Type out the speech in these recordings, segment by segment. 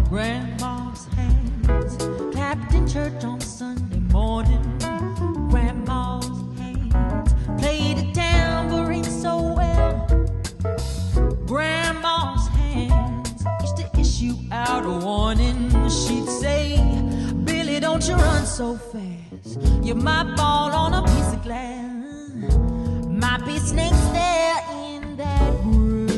Grandma's hands clapped in church on Sunday morning. Grandma's hands played a tambourine so well. Grandma's hands used to issue out a warning. She'd say, Billy, don't you run so fast. You might fall on a piece of glass. Might be snakes there in that grave.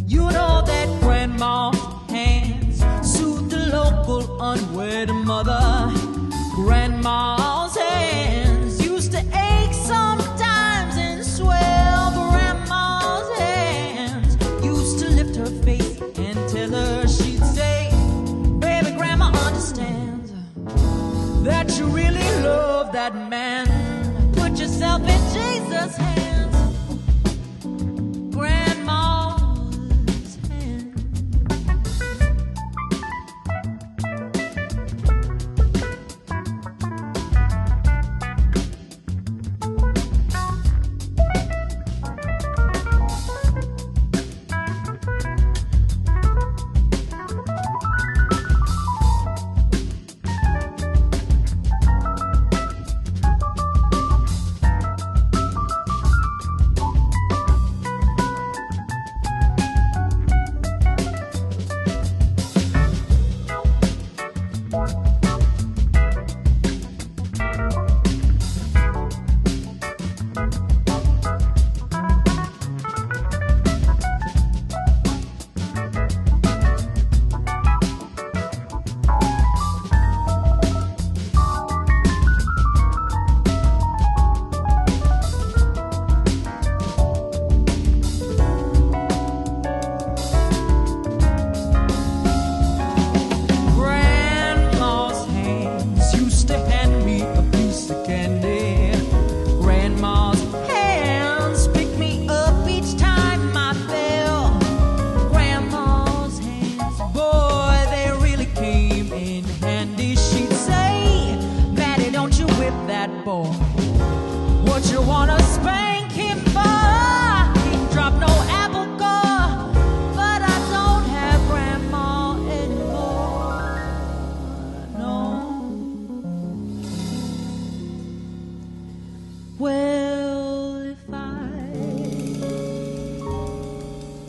You know that grandma's hands soothe the local unwed mother. Grandma's hands used to ache sometimes and swell. Grandma's hands used to lift her face and tell her, she'd say, baby, grandma understands that you really love that man. Put yourself in Jesus' hands. Grandma's hands.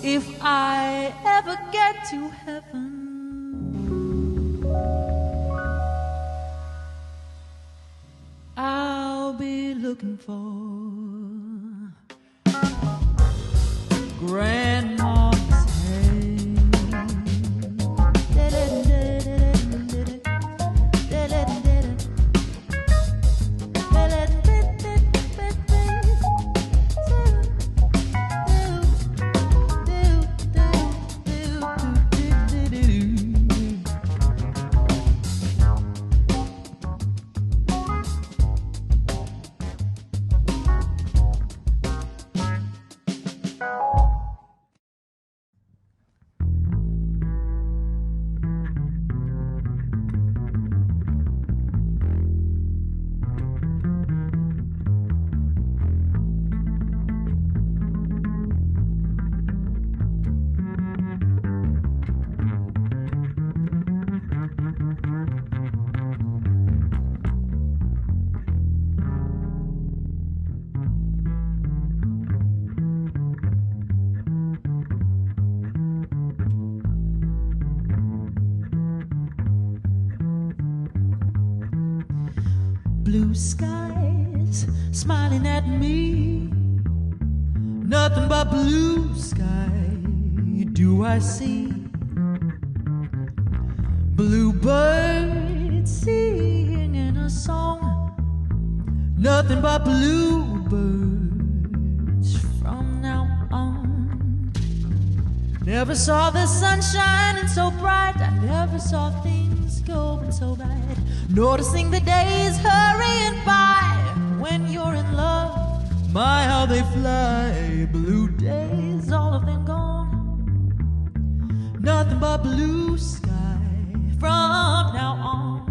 If I ever get to heaven, I'll be looking for Grandma's hand. Blue skies smiling at me, nothing but blue sky do I see. Bluebirds singing a song, nothing but bluebirds from now on. Never saw the sun shining so bright, I never saw things going so bad. Noticing the days hurrying by when you're in love. My, how they fly. Blue days, all of them gone. Nothing but blue sky from now on.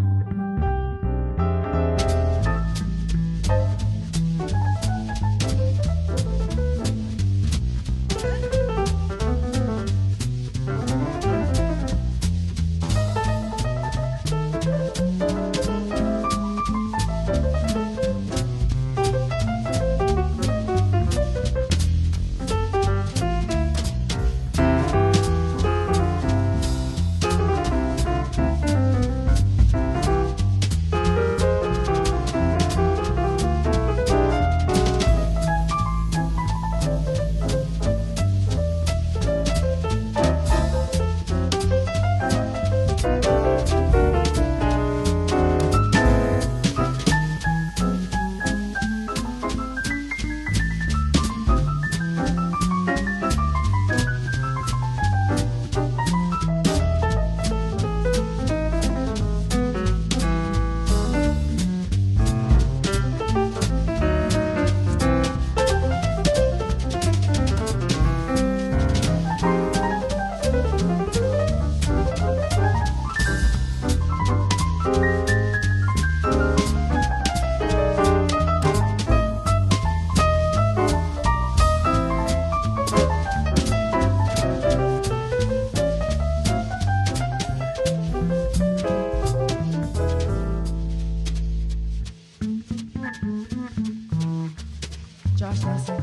Josh Nelson.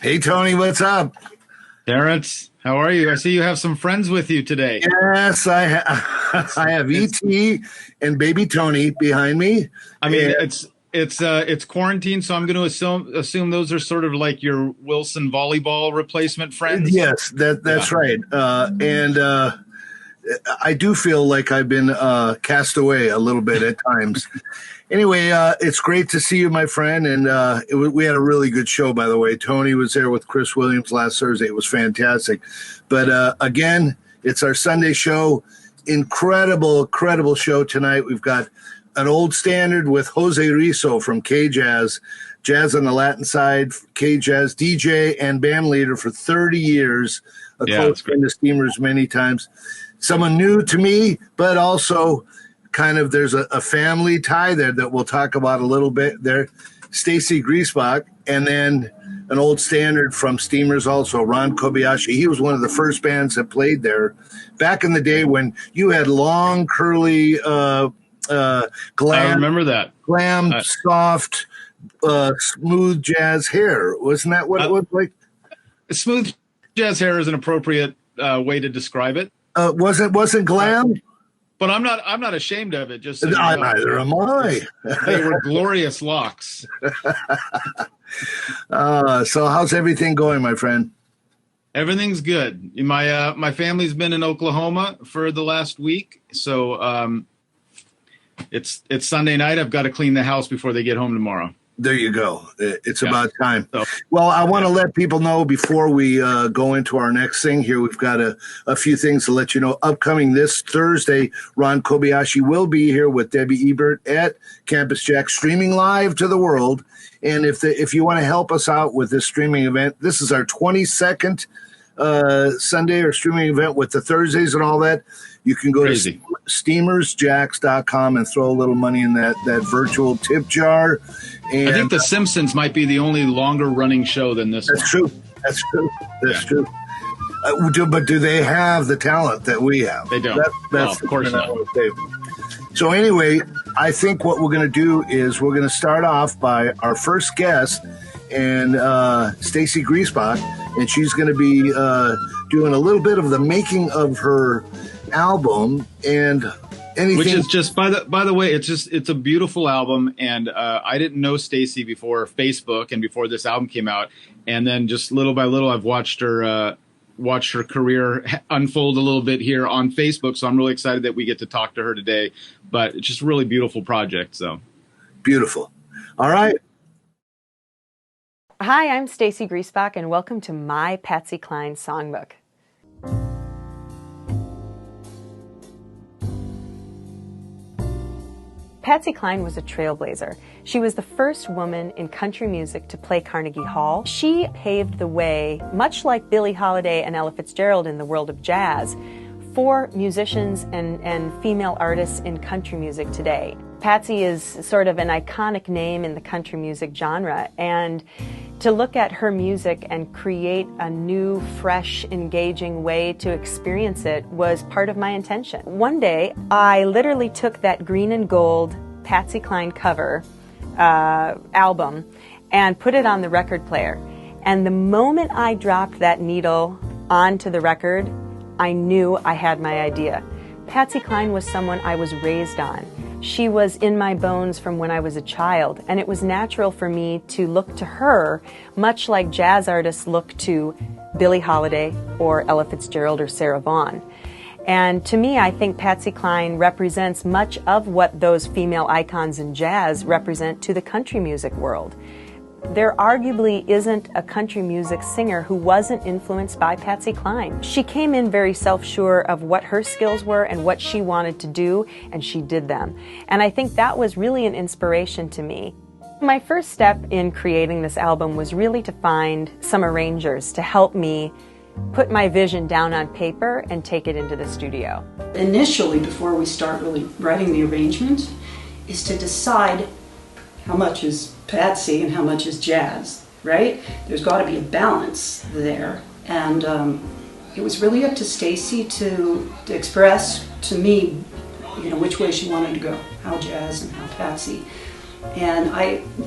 Hey, Tony, what's up? Terrence, how are you? I see you have some friends with you today. Yes, I have E.T. and baby Tony behind me. I mean, it's quarantine, so I'm going to assume those are sort of like your Wilson volleyball replacement friends. Yes, that's right. And I do feel like I've been cast away a little bit at times. Anyway, it's great to see you, my friend. And we had a really good show, by the way. Tony was there with Chris Williams last Thursday. It was fantastic. But again, it's our Sunday show. Incredible show tonight. We've got an old standard with Jose Rizo from K-Jazz, Jazz on the Latin side, K-Jazz, DJ and band leader for 30 years, a close friend to Steamers many times. Someone new to me, but also kind of there's a family tie there that we'll talk about a little bit there. Staci Griesbach, and then an old standard from Steamers also, Ron Kobayashi. He was one of the first bands that played there back in the day when you had long, curly, glam. I remember that. Glam, soft, smooth jazz hair. Wasn't that what it was like? Smooth jazz hair is an appropriate way to describe it. Wasn't glam? But I'm not ashamed of it. Just so neither am I. They were glorious locks. So how's everything going, my friend? Everything's good. My family's been in Oklahoma for the last week, so it's Sunday night. I've got to clean the house before they get home tomorrow. There you go. It's about time. Well, I want to let people know before we go into our next thing here, we've got a few things to let you know. Upcoming this Thursday, Ron Kobayashi will be here with Debbie Ebert at Campus JAX, streaming live to the world. And if you want to help us out with this streaming event, this is our 22nd Sunday or streaming event with the Thursdays and all that. You can go to steamersjax.com and throw a little money in that virtual tip jar. And I think The Simpsons might be the only longer running show than this. That's true. That's true. But do they have the talent that we have? They don't. That's of course not. So anyway, I think what we're going to do is we're going to start off by our first guest, and Staci Griesbach, and she's going to be doing a little bit of the making of her album and anything. Which is just by the way, it's a beautiful album, and I didn't know Staci before Facebook and before this album came out, and then just little by little, I've watched her career unfold a little bit here on Facebook. So I'm really excited that we get to talk to her today. But it's just a really beautiful project. So beautiful. All right. Hi, I'm Staci Griesbach, and welcome to my Patsy Cline songbook. Patsy Cline was a trailblazer. She was the first woman in country music to play Carnegie Hall. She paved the way, much like Billie Holiday and Ella Fitzgerald in the world of jazz, for musicians and female artists in country music today. Patsy is sort of an iconic name in the country music genre, and to look at her music and create a new, fresh, engaging way to experience it was part of my intention. One day, I literally took that green and gold Patsy Cline cover album and put it on the record player. And the moment I dropped that needle onto the record, I knew I had my idea. Patsy Cline was someone I was raised on. She was in my bones from when I was a child, and it was natural for me to look to her, much like jazz artists look to Billie Holiday or Ella Fitzgerald or Sarah Vaughan. And to me, I think Patsy Cline represents much of what those female icons in jazz represent to the country music world. There arguably isn't a country music singer who wasn't influenced by Patsy Cline. She came in very self-sure of what her skills were and what she wanted to do, and she did them. And I think that was really an inspiration to me. My first step in creating this album was really to find some arrangers to help me put my vision down on paper and take it into the studio. Initially, before we start really writing the arrangement, is to decide how much is Patsy and how much is jazz, right? There's got to be a balance there. And it was really up to Staci to express to me, you know, which way she wanted to go, how jazz and how Patsy. And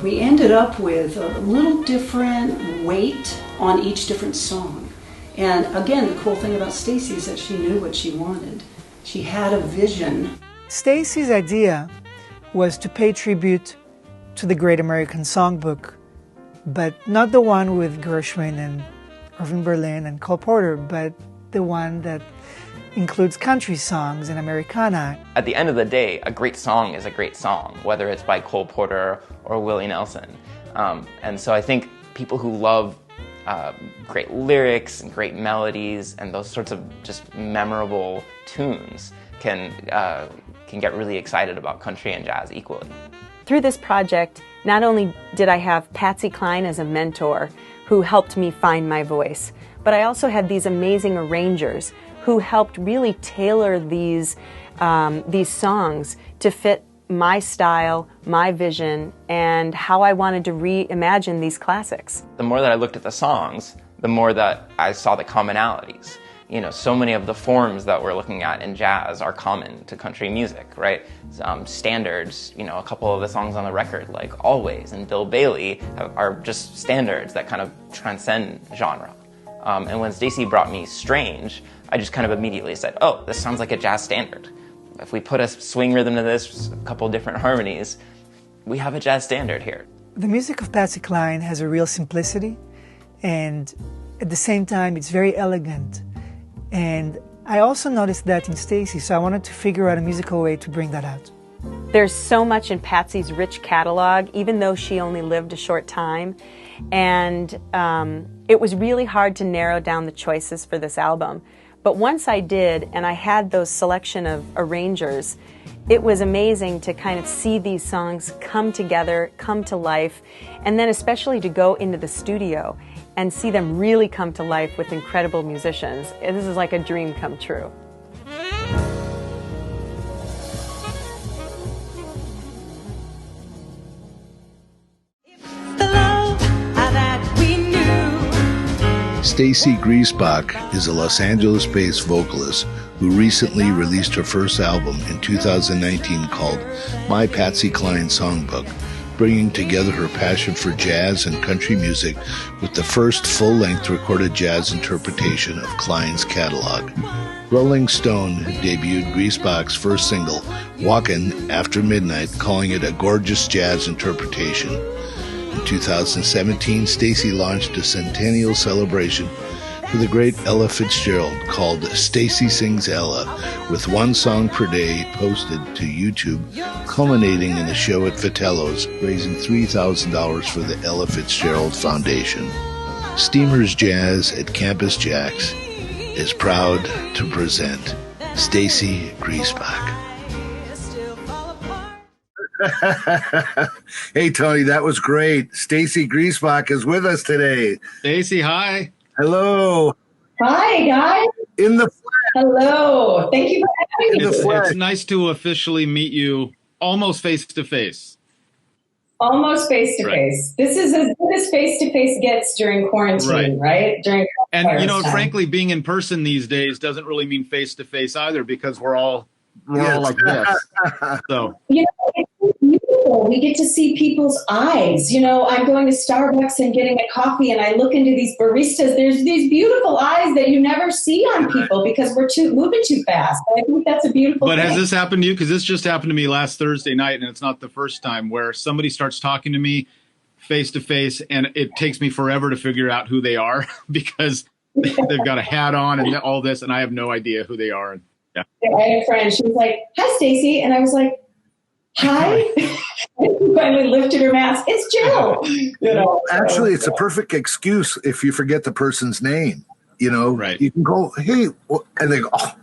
we ended up with a little different weight on each different song. And again, the cool thing about Staci is that she knew what she wanted. She had a vision. Staci's idea was to pay tribute to the Great American Songbook, but not the one with Gershwin and Irving Berlin and Cole Porter, but the one that includes country songs and Americana. At the end of the day, a great song is a great song, whether it's by Cole Porter or Willie Nelson. And so I think people who love great lyrics and great melodies and those sorts of just memorable tunes can get really excited about country and jazz equally. Through this project, not only did I have Patsy Cline as a mentor who helped me find my voice, but I also had these amazing arrangers who helped really tailor these songs to fit my style, my vision, and how I wanted to reimagine these classics. The more that I looked at the songs, the more that I saw the commonalities. You know, so many of the forms that we're looking at in jazz are common to country music, right? Standards, you know, a couple of the songs on the record, like Always and Bill Bailey, are just standards that kind of transcend genre. And when Staci brought me Strange, I just kind of immediately said, oh, this sounds like a jazz standard. If we put a swing rhythm to this, a couple different harmonies, we have a jazz standard here. The music of Patsy Cline has a real simplicity, and at the same time, it's very elegant. And I also noticed that in Staci, so I wanted to figure out a musical way to bring that out. There's so much in Patsy's rich catalog, even though she only lived a short time. And it was really hard to narrow down the choices for this album. But once I did, and I had those selection of arrangers, it was amazing to kind of see these songs come together, come to life, and then especially to go into the studio and see them really come to life with incredible musicians. This is like a dream come true. Staci Griesbach is a Los Angeles-based vocalist who recently released her first album in 2019 called My Patsy Cline Songbook, bringing together her passion for jazz and country music with the first full-length recorded jazz interpretation of Cline's catalog. Rolling Stone debuted Griesbach's first single, Walkin' After Midnight, calling it a gorgeous jazz interpretation. In 2017, Staci launched a centennial celebration for the great Ella Fitzgerald called Staci Sings Ella, with one song per day posted to YouTube, culminating in a show at Vitello's, raising $3,000 for the Ella Fitzgerald Foundation. Steamers Jazz at Campus JAX is proud to present Staci Griesbach. Hey, Tony, that was great. Staci Griesbach is with us today. Staci, hi. Hello. Hi, guys. In the flesh. Hello. Thank you for having me. It's nice to officially meet you almost face to face. Almost face to face. This is as good as face to face gets during quarantine, right? During and frankly, being in person these days doesn't really mean face to face either, because we're all like this. So it's beautiful. We get to see people's eyes. I'm going to Starbucks and getting a coffee, and I look into these baristas. There's these beautiful eyes that you never see on people because we're moving too fast. I think that's a beautiful thing. Has this happened to you? Because this just happened to me last Thursday night, and it's not the first time, where somebody starts talking to me face to face, and it takes me forever to figure out who they are because they've got a hat on and all this, and I have no idea who they are. Yeah. I had a friend. She was like, "Hi, Staci," and I was like, "Hi." And she finally lifted her mask. It's Jill. Actually, it's a perfect excuse if you forget the person's name. Right. You can go, "Hey," and they go, "Oh,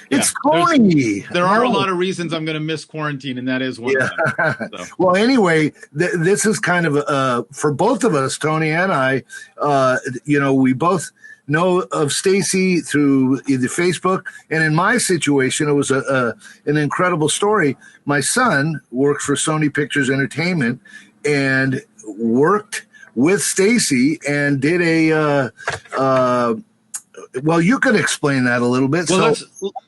it's Tony." There are a lot of reasons I'm going to miss quarantine, and that is one of them. So. Well, anyway, this is kind of for both of us, Tony and I. We both know of Staci through either Facebook, and in my situation, it was an incredible story. My son worked for Sony Pictures Entertainment and worked with Staci and did well, you could explain that a little bit. Well,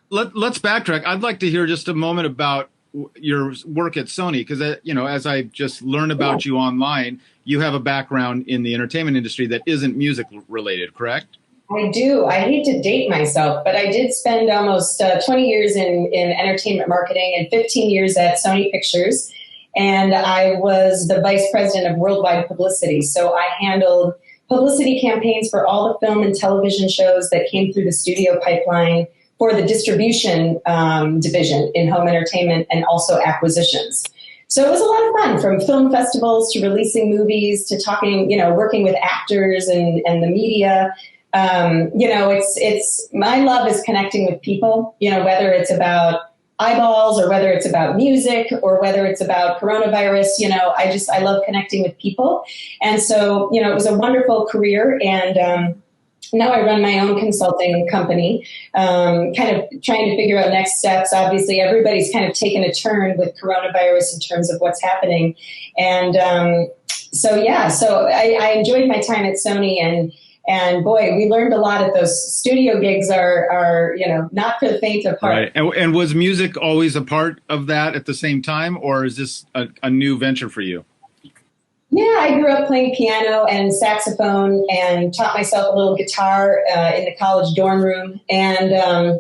let's backtrack. I'd like to hear just a moment about your work at Sony, because as I just learned about you online, you have a background in the entertainment industry that isn't music related, correct? I do. I hate to date myself, but I did spend almost 20 years in entertainment marketing and 15 years at Sony Pictures. And I was the vice president of worldwide publicity. So I handled publicity campaigns for all the film and television shows that came through the studio pipeline for the distribution division in home entertainment, and also acquisitions. So it was a lot of fun, from film festivals to releasing movies to talking, working with actors and the media. It's my love is connecting with people, whether it's about eyeballs or whether it's about music or whether it's about coronavirus, I love connecting with people. And so, it was a wonderful career. And now I run my own consulting company, kind of trying to figure out next steps. Obviously, everybody's kind of taken a turn with coronavirus in terms of what's happening. And so I enjoyed my time at Sony, and boy, we learned a lot. At those studio gigs are not for the faint of heart. Right. And was music always a part of that at the same time, or is this a new venture for you? Yeah, I grew up playing piano and saxophone and taught myself a little guitar in the college dorm room. And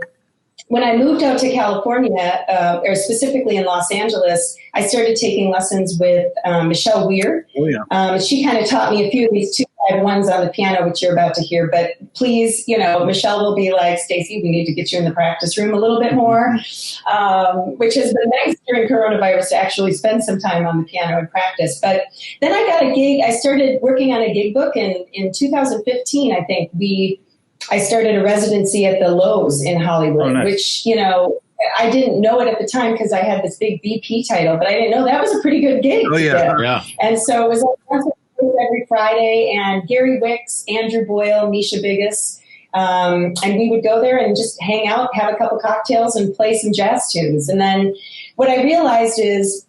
when I moved out to California, or specifically in Los Angeles, I started taking lessons with Michelle Weir. Oh, yeah. She kind of taught me a few of these 2-5-1s on the piano, which you're about to hear. But please, Michelle will be like, "Staci, we need to get you in the practice room a little bit more," which has been nice during coronavirus to actually spend some time on the piano and practice. But then I got a gig. I started working on a gig book in 2015, I think. I started a residency at the Lowe's in Hollywood, which, I didn't know it at the time because I had this big VP title, but I didn't know that was a pretty good gig. Oh, yeah. And so it was every Friday, and Gary Wicks, Andrew Boyle, Misha Biggis, and we would go there and just hang out, have a couple cocktails, and play some jazz tunes. And then what I realized is,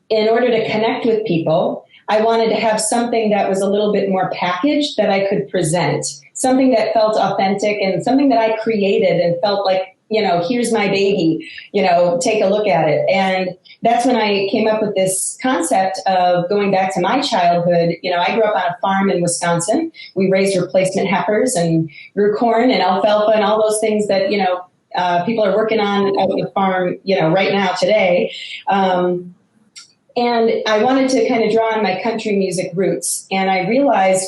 in order to connect with people, I wanted to have something that was a little bit more packaged that I could present, something that felt authentic and something that I created and felt like, here's my baby, take a look at it. And that's when I came up with this concept of going back to my childhood. I grew up on a farm in Wisconsin. We raised replacement heifers and grew corn and alfalfa and all those things that, people are working on at the farm, right now today. And I wanted to kind of draw on my country music roots. And I realized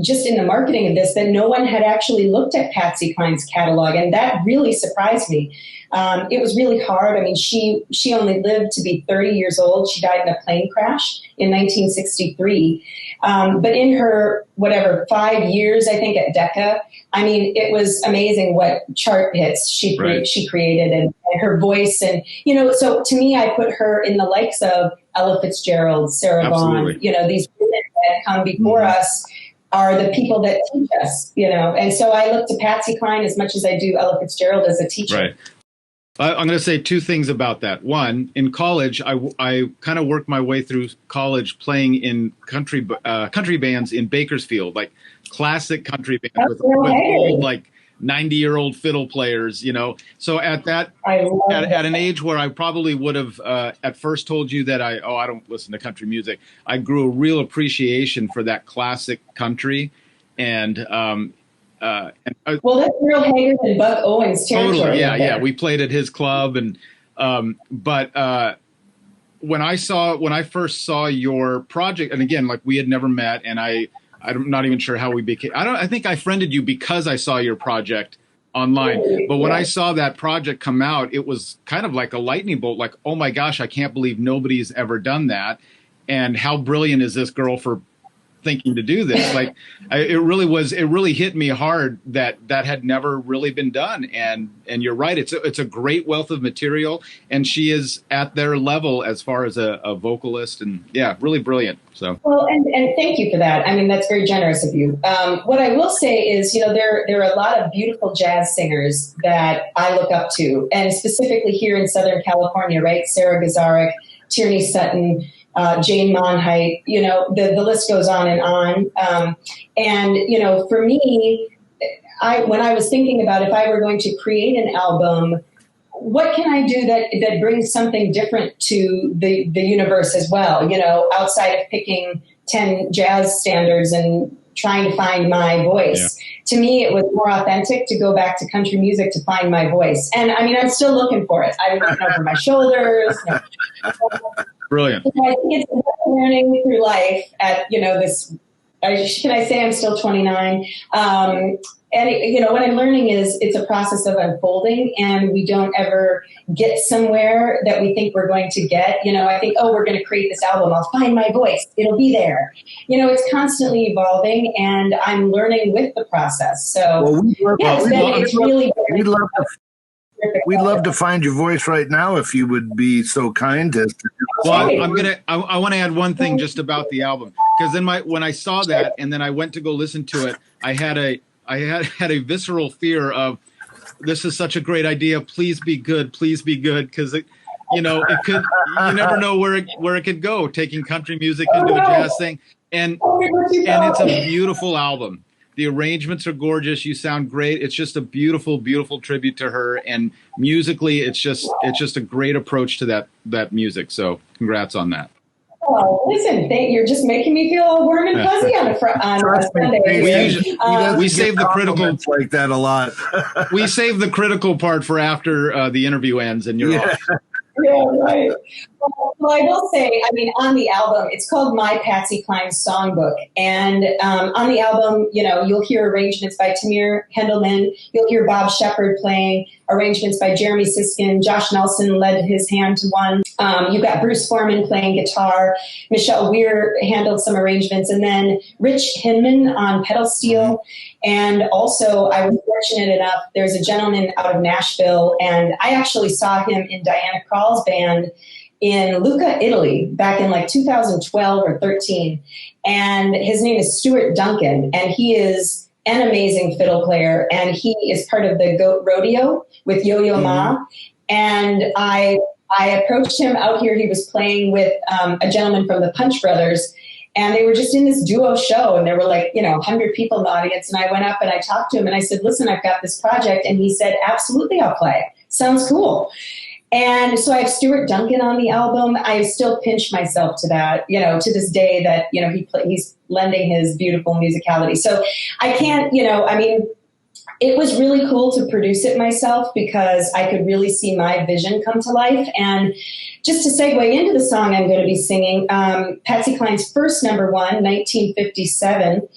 just in the marketing of this that no one had actually looked at Patsy Cline's catalog. And that really surprised me. It was really hard. I mean, she only lived to be 30 years old. She died in a plane crash in 1963. But in her, 5 years, I think, at Decca, I mean, it was amazing what chart hits she created and her voice. And, so to me, I put her in the likes of Ella Fitzgerald, Sarah Vaughan, these women that come before us are the people that teach us, And so I look to Patsy Cline as much as I do Ella Fitzgerald as a teacher. Right. I'm going to say two things about that. One, in college, I kind of worked my way through college playing in country bands in Bakersfield, like classic country bands with old, like 90-year-old fiddle players, So at an age where I probably would have at first told you that I don't listen to country music, I grew a real appreciation for that classic country. And well, that's Merle Haggard and Buck Owens territory. Totally, yeah. We played at his club, and but when I first saw your project, and again, like we had never met, and I'm not even sure how we became. I think I friended you because I saw your project online. But when I saw that project come out, it was kind of like a lightning bolt. Like, oh my gosh, I can't believe nobody's ever done that, and how brilliant is this girl for thinking to do this? Like, it really hit me hard that had never really been done. And you're right. It's a great wealth of material, and she is at their level as far as a vocalist, and really brilliant. So, well, and thank you for that. I mean, that's very generous of you. What I will say is, there are a lot of beautiful jazz singers that I look up to, and specifically here in Southern California, right? Sarah Gazarek, Tierney Sutton, Jane Monheit, the list goes on and on. And, for me, when I was thinking about if I were going to create an album, what can I do that brings something different to the universe as well, outside of picking 10 jazz standards and trying to find my voice. Yeah. To me, it was more authentic to go back to country music to find my voice. And I mean, I'm still looking for it. I'm looking over my shoulders. Brilliant. I think it's learning through life at, this, can I say I'm still 29? And, what I'm learning is it's a process of unfolding, and we don't ever get somewhere that we think we're going to get. I think, we're going to create this album. I'll find my voice. It'll be there. It's constantly evolving, and I'm learning with the process. So, we'd love to find your voice right now if you would be so kind to. Well, I want to add one thing just about the album, because then when I saw that and then I went to go listen to it, I had a visceral fear of, this is such a great idea. Please be good, because it could. You never know where it could go. Taking country music into a jazz thing, and it's a beautiful album. The arrangements are gorgeous. You sound great. It's just a beautiful, beautiful tribute to her. And musically, it's just a great approach to that music. So congrats on that. Oh, listen, you're just making me feel all warm and fuzzy on a Sunday. We save the critical like that a lot. We save the critical part for after the interview ends and you're off. Yeah, right. Well, I will say, I mean, on the album, it's called My Patsy Cline Songbook. And on the album, you'll hear arrangements by Tamir Hendelman. You'll hear Bob Shepard playing, arrangements by Jeremy Siskin. Josh Nelson led his hand to one. You've got Bruce Foreman playing guitar. Michelle Weir handled some arrangements. And then Rich Hinman on pedal steel. And also, I was fortunate enough, there's a gentleman out of Nashville, and I actually saw him in Diana Krall's band in Lucca, Italy, back in like 2012 or 13. And his name is Stuart Duncan, and he is an amazing fiddle player, and he is part of the Goat Rodeo with Yo-Yo Ma. And I I approached him out here. He was playing with a gentleman from the Punch Brothers, and they were just in this duo show, and there were like, 100 people in the audience. And I went up and I talked to him and I said, listen, I've got this project. And he said, absolutely, I'll play. Sounds cool. And so I have Stuart Duncan on the album. I still pinch myself to that, to this day that, he's lending his beautiful musicality. So I can't, it was really cool to produce it myself because I could really see my vision come to life. And just to segue into the song I'm going to be singing, Patsy Cline's first number one, 1957.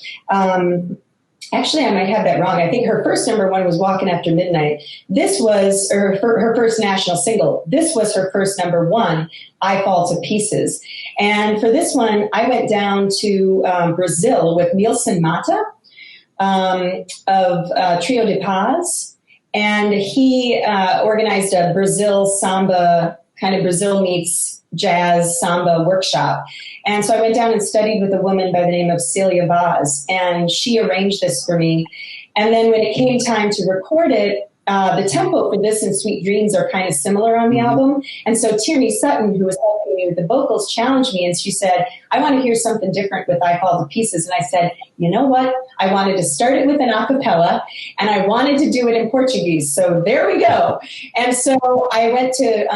Actually, I might have that wrong. I think her first number one was Walking After Midnight. This was her first national single. This was her first number one, I Fall to Pieces. And for this one, I went down to Brazil with Nilson Mata of Trio de Paz. And he organized a Brazil samba, kind of Brazil meets jazz samba workshop. And so I went down and studied with a woman by the name of Celia Vaz, and she arranged this for me. And then when it came time to record it, the tempo for this and Sweet Dreams are kind of similar on the album. And so Tierney Sutton, who was helping me with the vocals, challenged me, and she said, I want to hear something different with I Fall to Pieces. And I said, you know what? I wanted to start it with an a cappella, and I wanted to do it in Portuguese. So there we go. And so I went to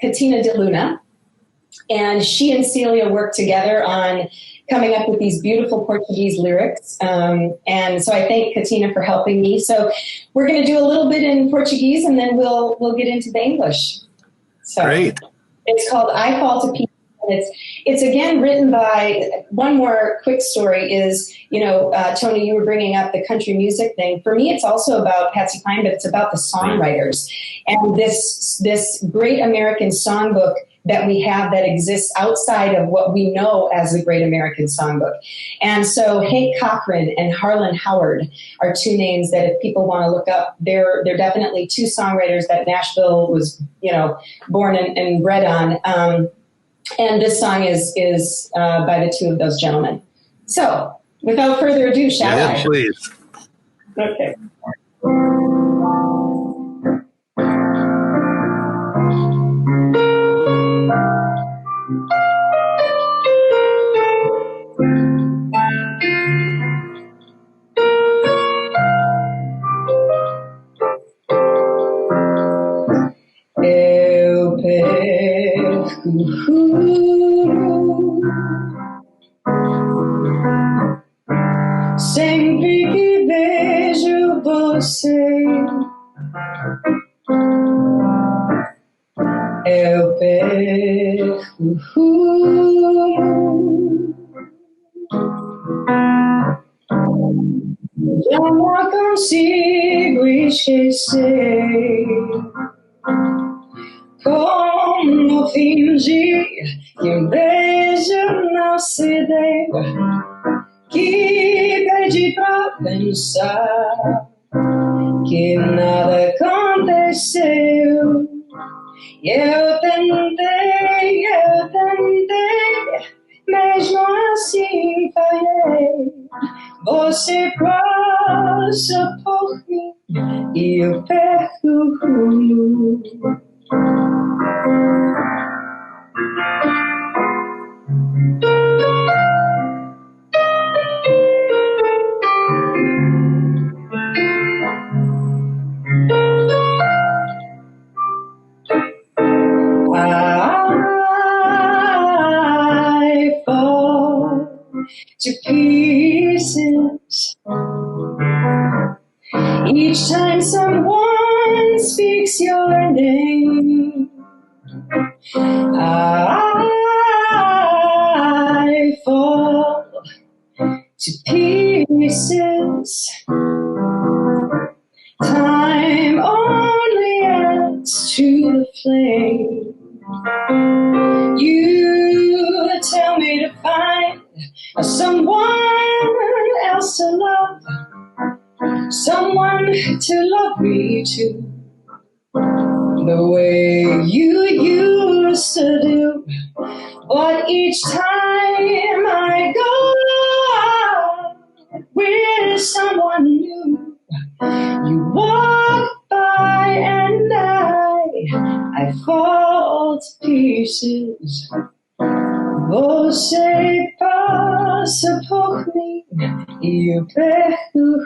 Katina de Luna, and she and Celia worked together on coming up with these beautiful Portuguese lyrics. And so I thank Katina for helping me. So we're going to do a little bit in Portuguese, and then we'll get into the English. So great. It's called I Fall to Pieces. It's again written by, one more quick story is, Tony, you were bringing up the country music thing. For me, it's also about Patsy Cline, but it's about the songwriters. And this great American songbook that we have that exists outside of what we know as the Great American Songbook. And so Hank Cochran and Harlan Howard are two names that if people want to look up, they're definitely two songwriters that Nashville was, born and bred on. And this song is by the two of those gentlemen. So without further ado, shall I? Yeah, please. Okay. Eu perco sempre que vejo você. Eu perco já não consigo esquecer. Como fingir que um beijo não se deu, que pedi pra pensar que nada aconteceu. Eu tentei, mesmo assim falhei. Você passa por mim e eu perco o rumo. I fall to pieces each time someone speaks your name. I fall to pieces. Time only adds to the flame. You tell me to find someone else to love, someone to love me too, the way you used to do. But each time I go with someone new, you walk by and I fall Você passa por mim e eu perco.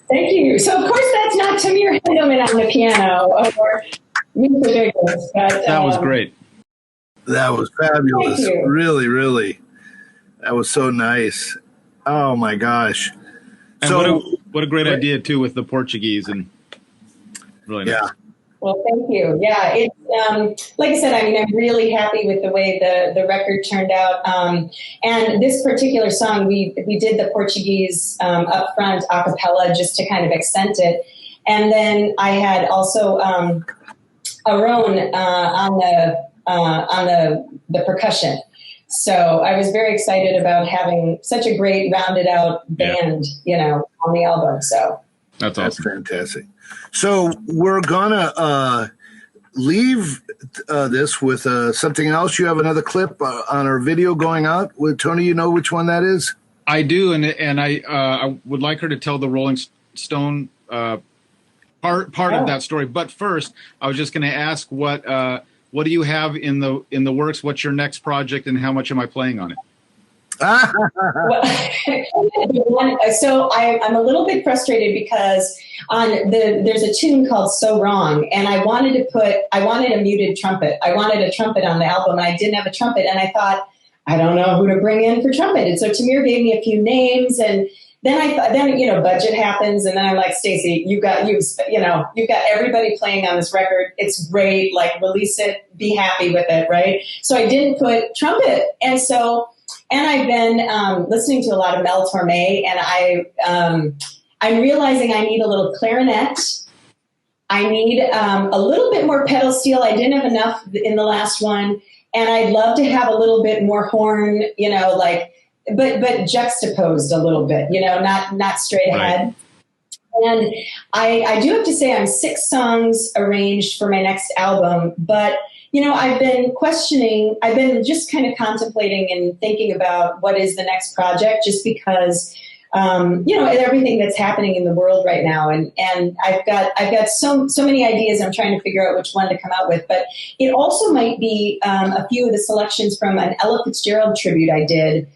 Thank you. So, of course, that's not Tamir Hendelman on the piano or music Douglas, but That was great. That was fabulous. Thank you. Really, really. That was so nice. Oh, my gosh. And So, what a great idea, too, with the Portuguese. And really nice. yeah. Well, thank you. Yeah, it's like I said, I mean, I'm really happy with the way the record turned out. And this particular song, we did the Portuguese up front a cappella just to kind of accent it. And then I had also Aaron on the percussion. So I was very excited about having such a great rounded out band, on the album. So That's awesome. That's fantastic. So we're gonna leave this with something else. You have another clip on our video going out with Tony. You know which one that is? I do, and I would like her to tell the Rolling Stone part of that story. But first, I was just going to ask what do you have in the works? What's your next project, and how much am I playing on it? So I'm a little bit frustrated because there's a tune called So Wrong, and I wanted a muted trumpet. I wanted a trumpet on the album, and I didn't have a trumpet, and I thought, I don't know who to bring in for trumpet. And so Tamir gave me a few names, and then I thought, budget happens, and then I'm like, Staci, you've got everybody playing on this record. It's great. Like, release it, be happy with it, right? So I didn't put trumpet, and I've been listening to a lot of Mel Torme, and I'm realizing I need a little clarinet. I need a little bit more pedal steel. I didn't have enough in the last one, and I'd love to have a little bit more horn, but juxtaposed a little bit, not straight ahead. And I do have to say I'm 6 songs arranged for my next album, but I've been just kind of contemplating and thinking about what is the next project, just because, everything that's happening in the world right now. And I've got so many ideas. I'm trying to figure out which one to come out with, but it also might be a few of the selections from an Ella Fitzgerald tribute I did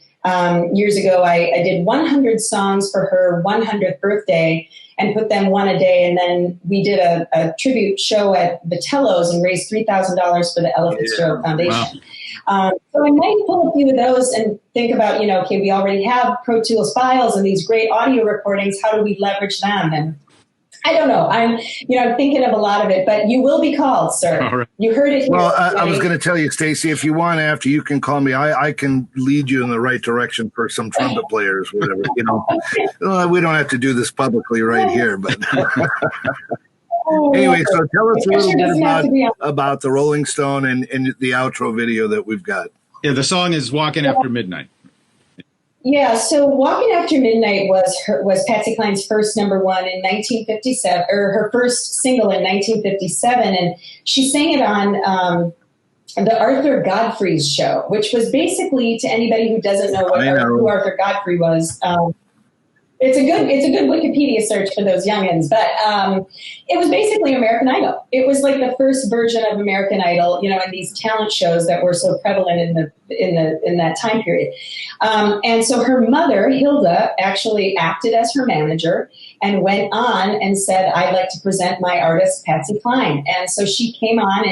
years ago. I did 100 songs for her 100th birthday and put them one a day. And then we did a tribute show at Vitello's and raised $3,000 for the Ella Fitzgerald Foundation. Wow. So I might pull a few of those and think about, we already have Pro Tools files and these great audio recordings. How do we leverage them? And I don't know. I'm thinking of a lot of it, but you will be called, sir. Right. You heard it here. Well, I was going to tell you, Staci, if you want after, you can call me. I can lead you in the right direction for some trumpet players, whatever, We don't have to do this publicly right here, but anyway, so tell us a little bit about the Rolling Stone and the outro video that we've got. Yeah, the song is Walking After Midnight. Yeah, so Walking After Midnight was Patsy Cline's first #1 in 1957, or her first single in 1957, and she sang it on the Arthur Godfrey's show, which was basically, to anybody who doesn't know who Arthur Godfrey was, it's a good Wikipedia search for those youngins, but it was basically American Idol. It was like the first version of American Idol, and these talent shows that were so prevalent in that time period. And so her mother, Hilda, actually acted as her manager and went on and said, "I'd like to present my artist, Patsy Cline." And so she came on,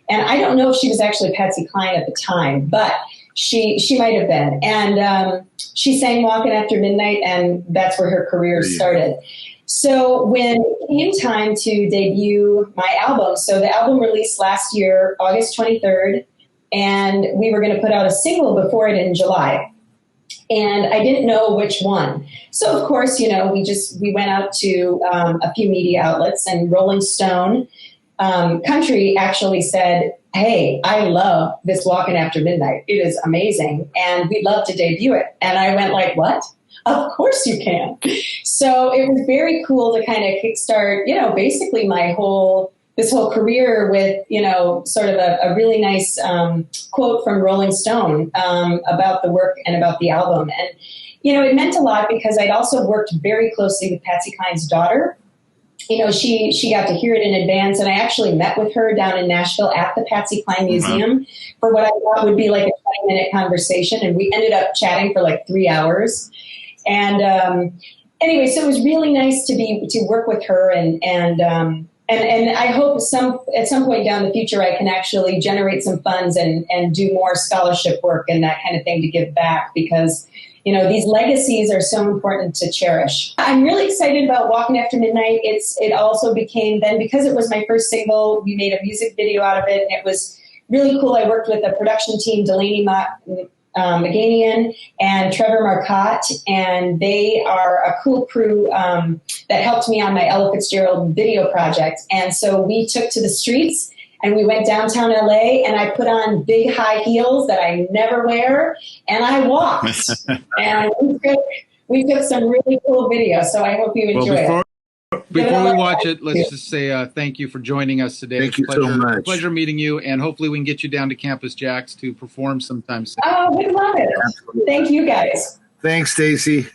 and I don't know if she was actually Patsy Cline at the time, but she might have been. And she sang Walking After Midnight, and that's where her career started. So when it came time to debut my album, so the album released last year, August 23rd, and we were going to put out a single before it in July. And I didn't know which one. So, of course, we went out to a few media outlets, and Rolling Stone Country actually said, "Hey, I love this Walking After Midnight. It is amazing, and we'd love to debut it." And I went like, "What? Of course you can. So it was very cool to kind of kickstart, basically this whole career with, sort of a really nice quote from Rolling Stone about the work and about the album. And, it meant a lot because I'd also worked very closely with Patsy Cline's daughter. She got to hear it in advance, and I actually met with her down in Nashville at the Patsy Cline Museum for what I thought would be like a 20-minute conversation, and we ended up chatting for like 3 hours. And anyway, so it was really nice to work with her, and I hope at some point down the future I can actually generate some funds and do more scholarship work and that kind of thing to give back, because these legacies are so important to cherish. I'm really excited about Walking After Midnight. It also became then, because it was my first single, we made a music video out of it, and it was really cool. I worked with a production team, Delaney Maganian and Trevor Marcotte, and they are a cool crew that helped me on my Ella Fitzgerald video project. And so we took to the streets and we went downtown LA, and I put on big high heels that I never wear, and I walked. And we took some really cool videos, so I hope you enjoy it. Before we watch it, let's just say thank you for joining us today. Thank you so much. Pleasure meeting you, and hopefully we can get you down to Campus JAX to perform sometime soon. Oh, we'd love it. Absolutely. Thank you, guys. Thanks, Staci.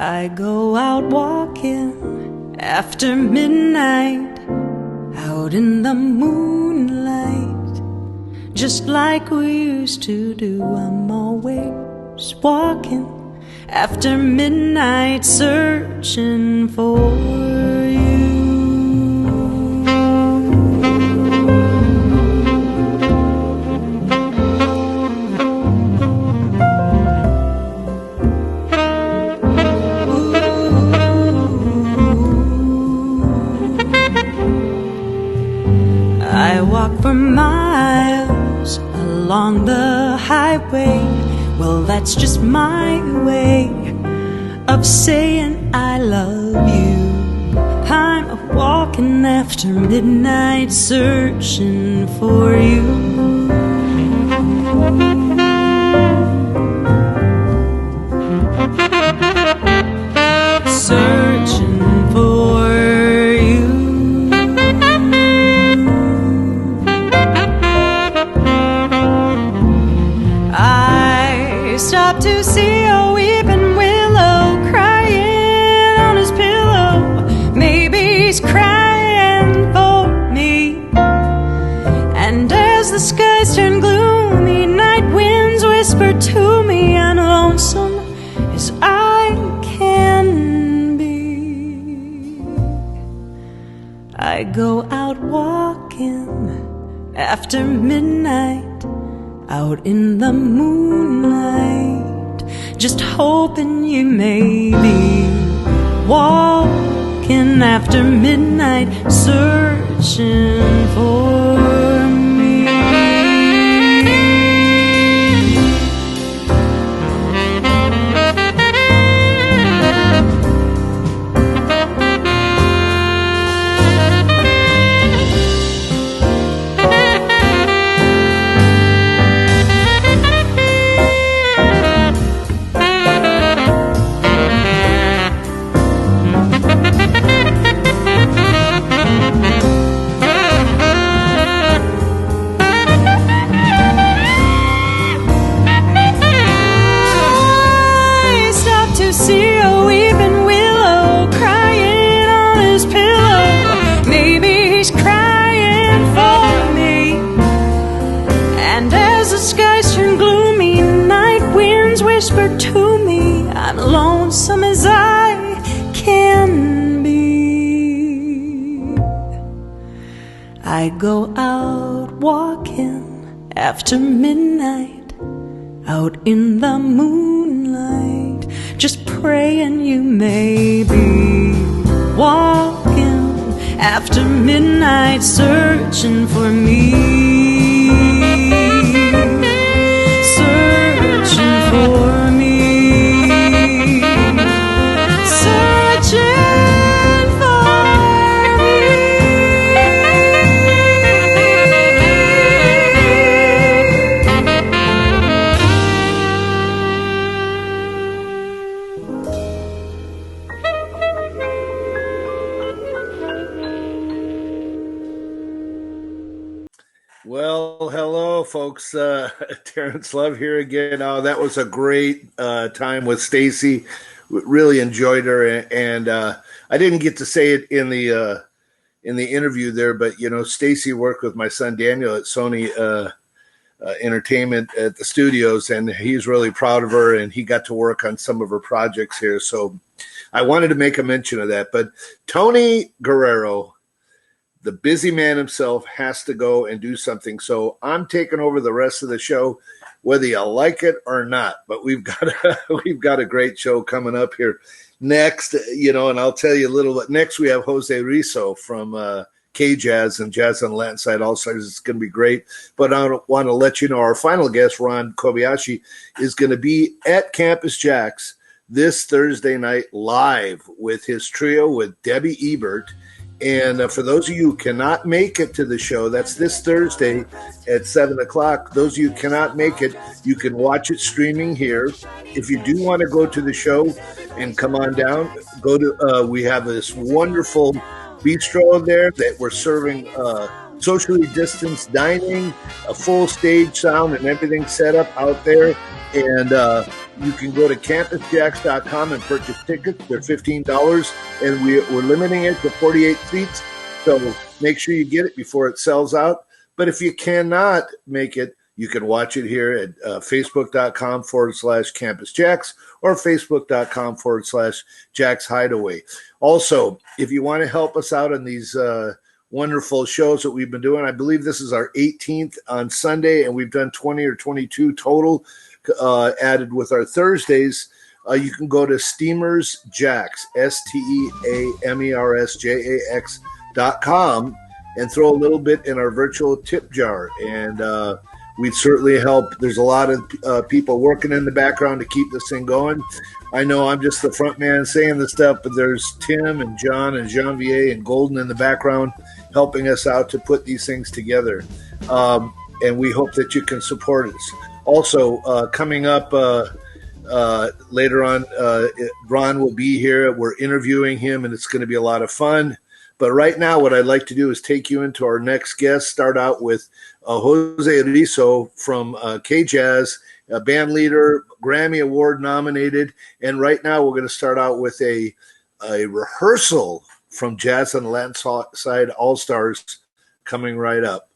I go out walking after midnight, out in the moonlight, just like we used to do. I'm always walking after midnight, searching for you. I walk for miles along the highway. Well, that's just my way of saying I love you. I'm walking after midnight, searching for you. Searching for you. I stopped to see a weeping willow crying on his pillow. Maybe he's crying for me. And as the skies turn gloomy, night winds whisper to me, I'm lonesome as I can be. I go out walking after midnight, out in the moonlight, just hoping you may be walking after midnight, searching for me. To me, I'm lonesome as I can be. I go out walking after midnight, out in the moonlight, just praying you may be walking after midnight, searching for me. Well, hello, folks. Terrence Love here again. Oh, that was a great time with Staci. Really enjoyed her, and I didn't get to say it in the interview there, but you know, Staci worked with my son Daniel at Sony Entertainment at the studios, and he's really proud of her, and he got to work on some of her projects here. So I wanted to make a mention of that. But Tony Guerrero, the busy man himself, has to go and do something. So I'm taking over the rest of the show, whether you like it or not. But we've got a great show coming up here next, you know, and I'll tell you a little bit. Next, we have Jose Rizo from K-Jazz and Jazz on the Latin Side All-Stars. It's going to be great. But I want to let you know our final guest, Ron Kobayashi, is going to be at Campus JAX this Thursday night live with his trio with Debbie Ebert. And for those of you who cannot make it to the show, that's this Thursday at 7 o'clock. Those of you who cannot make it, you can watch it streaming here. If you do want to go to the show and come on down, go to we have this wonderful bistro there that we're serving socially distanced dining, a full stage sound and everything set up out there. And you can go to campusjax.com and purchase tickets. They're $15, and we're limiting it to 48 seats. So make sure you get it before it sells out. But if you cannot make it, you can watch it here at facebook.com/campusjax or facebook.com/JAX Hideaway. Also, if you want to help us out on these wonderful shows that we've been doing, I believe this is our 18th on Sunday, and we've done 20 or 22 total added with our Thursdays. You can go to Steamers JAX, STEAMERSJAX.com, and throw a little bit in our virtual tip jar. And we'd certainly help. There's a lot of people working in the background to keep this thing going. I know I'm just the front man saying this stuff, but there's Tim and John and Janvier and Golden in the background helping us out to put these things together. And we hope that you can support us. Also, coming up later on, Ron will be here. We're interviewing him, and it's going to be a lot of fun. But right now, what I'd like to do is take you into our next guest. Start out with Jose Rizo from K-Jazz, a band leader, Grammy Award nominated. And right now, we're going to start out with a rehearsal from Jazz on the Latin Side All-Stars coming right up.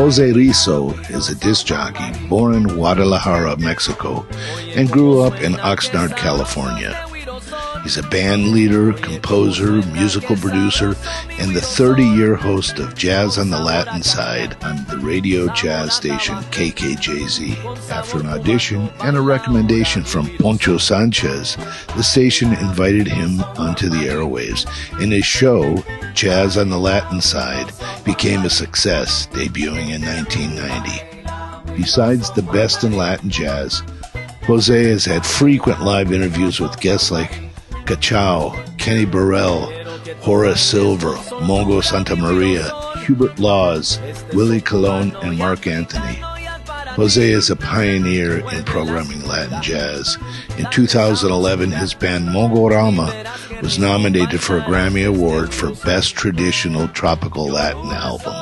Jose Rizo is a disc jockey born in Guadalajara, Mexico, and grew up in Oxnard, California. He's a band leader, composer, musical producer, and the 30-year host of Jazz on the Latin Side on the radio jazz station KKJZ. After an audition and a recommendation from Poncho Sanchez, the station invited him onto the airwaves, and his show, Jazz on the Latin Side, became a success, debuting in 1990. Besides the best in Latin jazz, Jose has had frequent live interviews with guests like Cachao, Kenny Burrell, Horace Silver, Mongo Santamaria, Hubert Laws, Willie Colon, and Mark Anthony. Jose is a pioneer in programming Latin jazz. In 2011, his band Mongorama was nominated for a Grammy Award for Best Traditional Tropical Latin Album.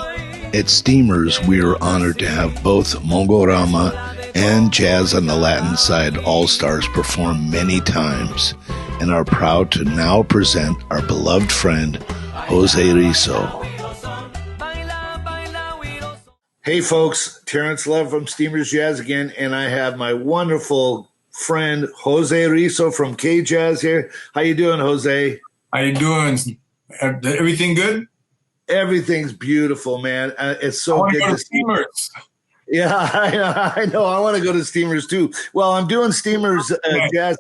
At Steamers, we are honored to have both Mongorama and Jazz on the Latin Side All-Stars perform many times, and are proud to now present our beloved friend, Jose Rizo. Hey folks, Terrence Love from Steamers Jazz again, and I have my wonderful friend, Jose Rizo from K-Jazz here. How you doing, Jose? How you doing? Everything good? Everything's beautiful, man. It's so good to see Steamers. Yeah, I know. I want to go to Steamers too. Well, I'm doing Steamers Jazz.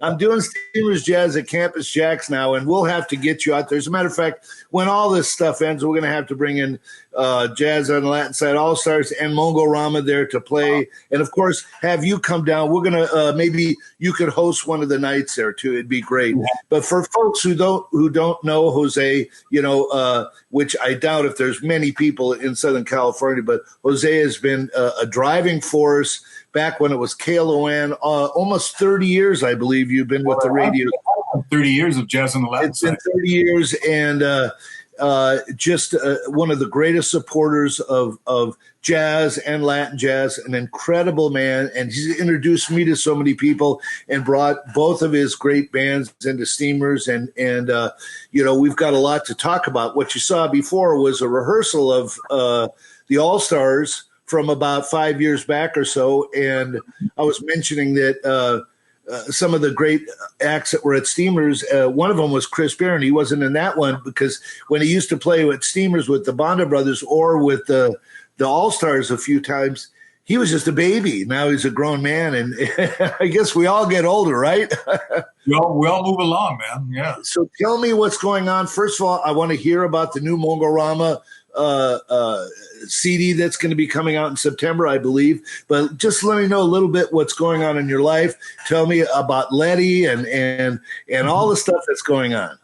I'm doing Steamers Jazz at Campus JAX now, and we'll have to get you out there. As a matter of fact, when all this stuff ends, we're going to have to bring in Jazz on the Latin Side All-Stars and Mongorama there to play. And, of course, have you come down. We're going to maybe you could host one of the nights there, too. It'd be great. Yeah. But for folks who don't know Jose, which I doubt if there's many people in Southern California, but Jose has been a driving force back when it was KLON, almost 30 years, I believe you've been with the radio. 30 years of Jazz on the Latin Side. It's been 30 years, and just one of the greatest supporters of jazz and Latin jazz, an incredible man, and he's introduced me to so many people and brought both of his great bands into Steamers, and we've got a lot to talk about. What you saw before was a rehearsal of the All-Stars from about 5 years back or so, and I was mentioning that some of the great acts that were at Steamers, one of them was Chris Barron. He wasn't in that one because when he used to play at Steamers with the Banda Brothers or with the All-Stars a few times, he was just a baby. Now he's a grown man, and I guess we all get older, right? we all move along, man. Yeah. So tell me what's going on. First of all, I want to hear about the new Mongorama CD that's going to be coming out in September, I believe. But just let me know a little bit what's going on in your life. Tell me about Letty and all the stuff that's going on.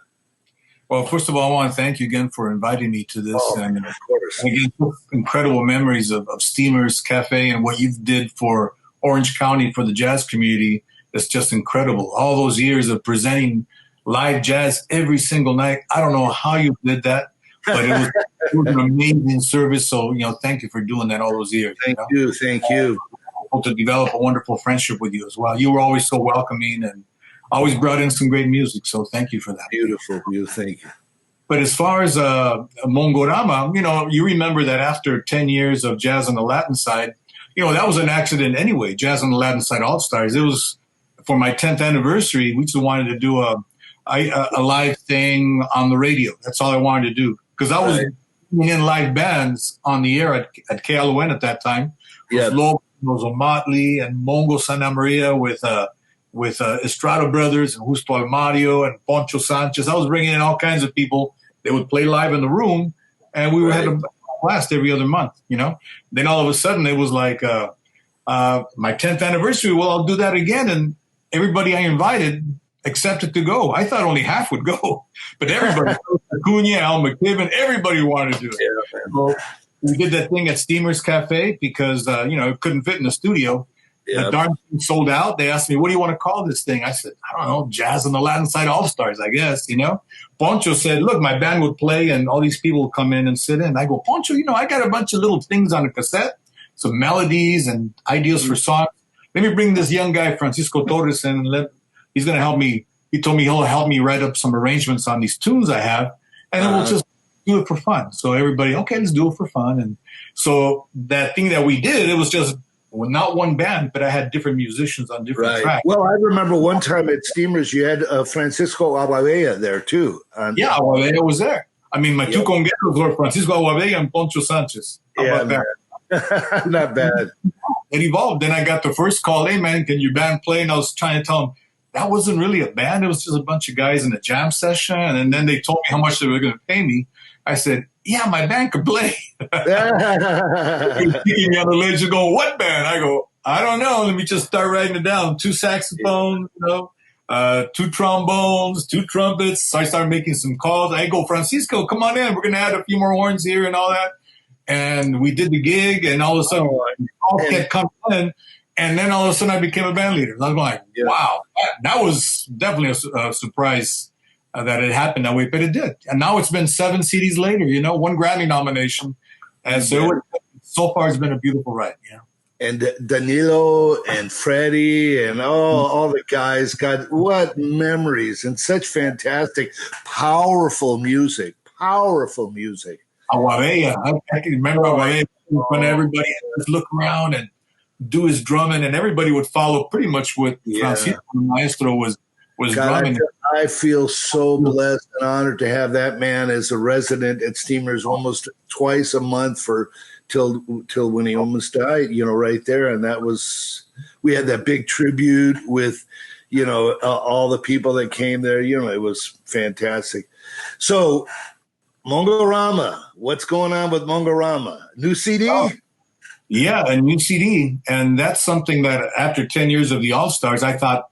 Well, first of all, I want to thank you again for inviting me to this. And of course. Again, incredible memories of Steamers Cafe and what you did for Orange County for the jazz community. It's just incredible. All those years of presenting live jazz every single night. I don't know how you did that, but it was an amazing service. So, thank you for doing that all those years. Thank you. To develop a wonderful friendship with you as well. You were always so welcoming and always brought in some great music. So thank you for that. Beautiful. Thank you. But as far as Mongorama, you remember that after 10 years of Jazz on the Latin Side, that was an accident anyway. Jazz on the Latin Side All-Stars. It was for my 10th anniversary. We just wanted to do a live thing on the radio. That's all I wanted to do. Because I was in live bands on the air at KLON at that time. Yeah. With Motley and Mongo Santamaria with Estrada Brothers and Justo Almario and Poncho Sanchez. I was bringing in all kinds of people. They would play live in the room, and we had a blast every other month, Then all of a sudden it was like my 10th anniversary. Well, I'll do that again. And everybody I invited accepted to go. I thought only half would go, but everybody, Acuna, Al McKibben, everybody wanted to do it. Yeah, so we did that thing at Steamers Cafe because, it couldn't fit in the studio. Yeah. The darn thing sold out. They asked me, what do you want to call this thing? I said, I don't know, Jazz on the Latin Side All-Stars, I guess, Poncho said, look, my band would play and all these people would come in and sit in. I go, Poncho, I got a bunch of little things on a cassette, some melodies and ideas for songs. Let me bring this young guy, Francisco Torres, in and he's going to help me. He told me he'll help me write up some arrangements on these tunes I have. And then we'll just do it for fun. So everybody, okay, let's do it for fun. And so that thing that we did, it was just not one band, but I had different musicians on different tracks. Well, I remember one time at Steamers, you had Francisco Aguadella there too. Yeah, Aguadella was there. I mean, my two congueros were Francisco Aguadella and Poncho Sanchez. Not bad. It evolved. Then I got the first call, hey, man, can your band play? And I was trying to tell them that wasn't really a band. It was just a bunch of guys in a jam session. And then they told me how much they were going to pay me. I said, yeah, my band could play. Kicking me on the ledge and go, what band? I go, I don't know. Let me just start writing it down. 2 saxophones, 2 trombones, 2 trumpets. So I started making some calls. I go, Francisco, come on in. We're going to add a few more horns here and all that. And we did the gig, and all of a sudden, all kept coming in. And then all of a sudden, I became a band leader. I was like, wow, that was definitely a surprise that it happened that way, but it did. And now it's been 7 CDs later, 1 Grammy nomination. And so far it's been a beautiful ride. And Danilo and Freddie and all the guys, God, what memories and such fantastic, powerful music. Aguadella, I can remember Aguadella when everybody would look around and do his drumming, and everybody would follow pretty much what Francisco Maestro was drumming. I feel so blessed and honored to have that man as a resident at Steamers almost twice a month till when he almost died, right there. And we had that big tribute with, all the people that came there. It was fantastic. So Mongorama, what's going on with Mongorama? New CD? Yeah, a new CD. And that's something that after 10 years of the All-Stars, I thought,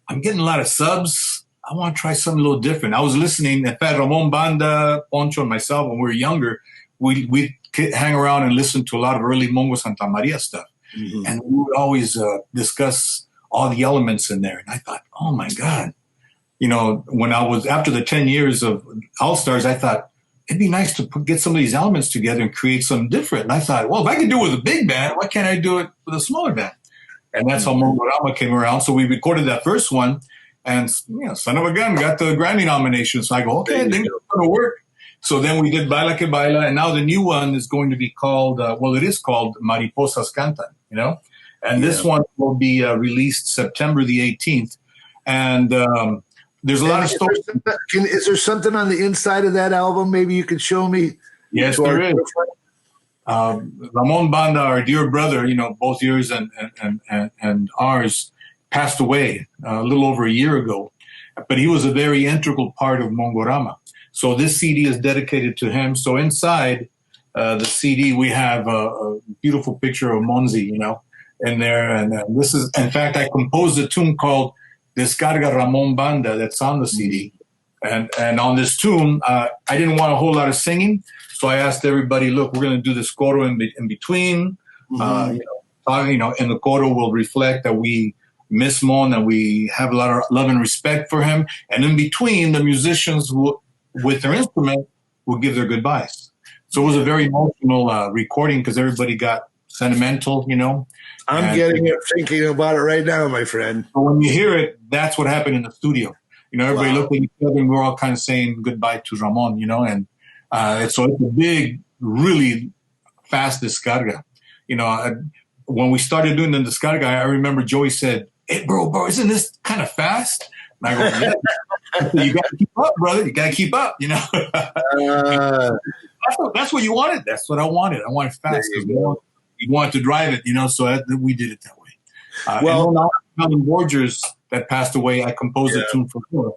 I'm getting a lot of subs. I want to try something a little different. I was listening, in fact, Ramon Banda, Poncho, and myself, when we were younger, we hang around and listen to a lot of early Mongo Santa Maria stuff. Mm-hmm. And we would always discuss all the elements in there. And I thought, oh, my God. When I was, after the 10 years of All-Stars, I thought, it'd be nice to get some of these elements together and create something different. And I thought, well, if I can do it with a big band, why can't I do it with a smaller band? And that's how Mongorama came around. So we recorded that first one, and son of a gun, got the Grammy nomination. So I go, okay, I think it's going to work. So then we did Baila Que Baila, and now the new one is going to be called, it is called Mariposas Cantan, And this one will be released September the 18th. And there's a lot of stories. Is there something on the inside of that album maybe you could show me? Yes, there is. Ramon Banda, our dear brother, both yours and ours, passed away a little over a year ago. But he was a very integral part of Mongorama. So this CD is dedicated to him. So inside the CD, we have a beautiful picture of Monzi, in there. And this is, in fact, I composed a tune called Descarga Ramon Banda that's on the CD. And on this tune, I didn't want a whole lot of singing. So I asked everybody, look, we're going to do this coro in between. And the coro will reflect that we miss Mon and we have a lot of love and respect for him. And in between, the musicians with their instrument will give their goodbyes. So it was a very emotional recording because everybody got sentimental, I'm getting it, thinking about it right now, my friend. So when you hear it, that's what happened in the studio. Everybody looked at each other and we're all kind of saying goodbye to Ramon, and so it's a big, really fast descarga. When we started doing the descarga, I remember Joey said, hey, bro, isn't this kind of fast? And I go, yeah. You got to keep up, brother. You got to keep up, That's what you wanted. That's what I wanted. I wanted fast. You wanted to drive it, so we did it that way. Helen Borgers, that passed away, I composed a tune for her.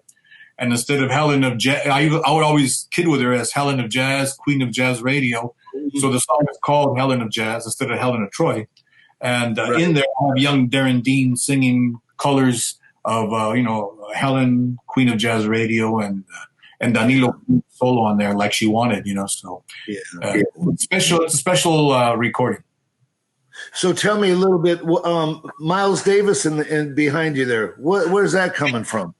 And instead of Helen of Jazz, I would always kid with her as Helen of Jazz, Queen of Jazz Radio. Mm-hmm. So the song is called Helen of Jazz instead of Helen of Troy. And in there, I have young Darren Dean singing colors of, Helen, Queen of Jazz Radio, and Danilo solo on there like she wanted, So it's a special recording. So tell me a little bit, Miles Davis and behind you there. Where's that coming from?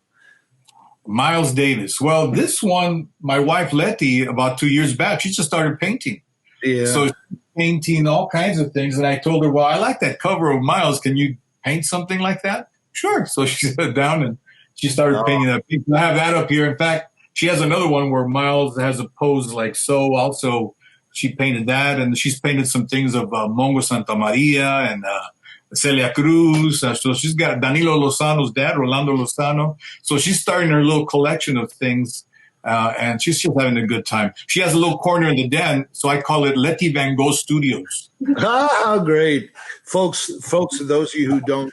Miles Davis. Well, this one, my wife Letty, about 2 years back, she just started painting. Yeah. So she's painting all kinds of things, and I told her, well, I like that cover of Miles. Can you paint something like that? Sure. So she sat down and she started painting that. I have that up here. In fact, She has another one where Miles has a pose like so. Also, she painted that, and she's painted some things of Mongo Santa Maria and Celia Cruz. So she's got Danilo Lozano's dad, Rolando Lozano. So she's starting her little collection of things, and she's just having a good time. She has a little corner in the den, so I call it Letty Van Gogh Studios. Ah, great. Folks, those of you who don't,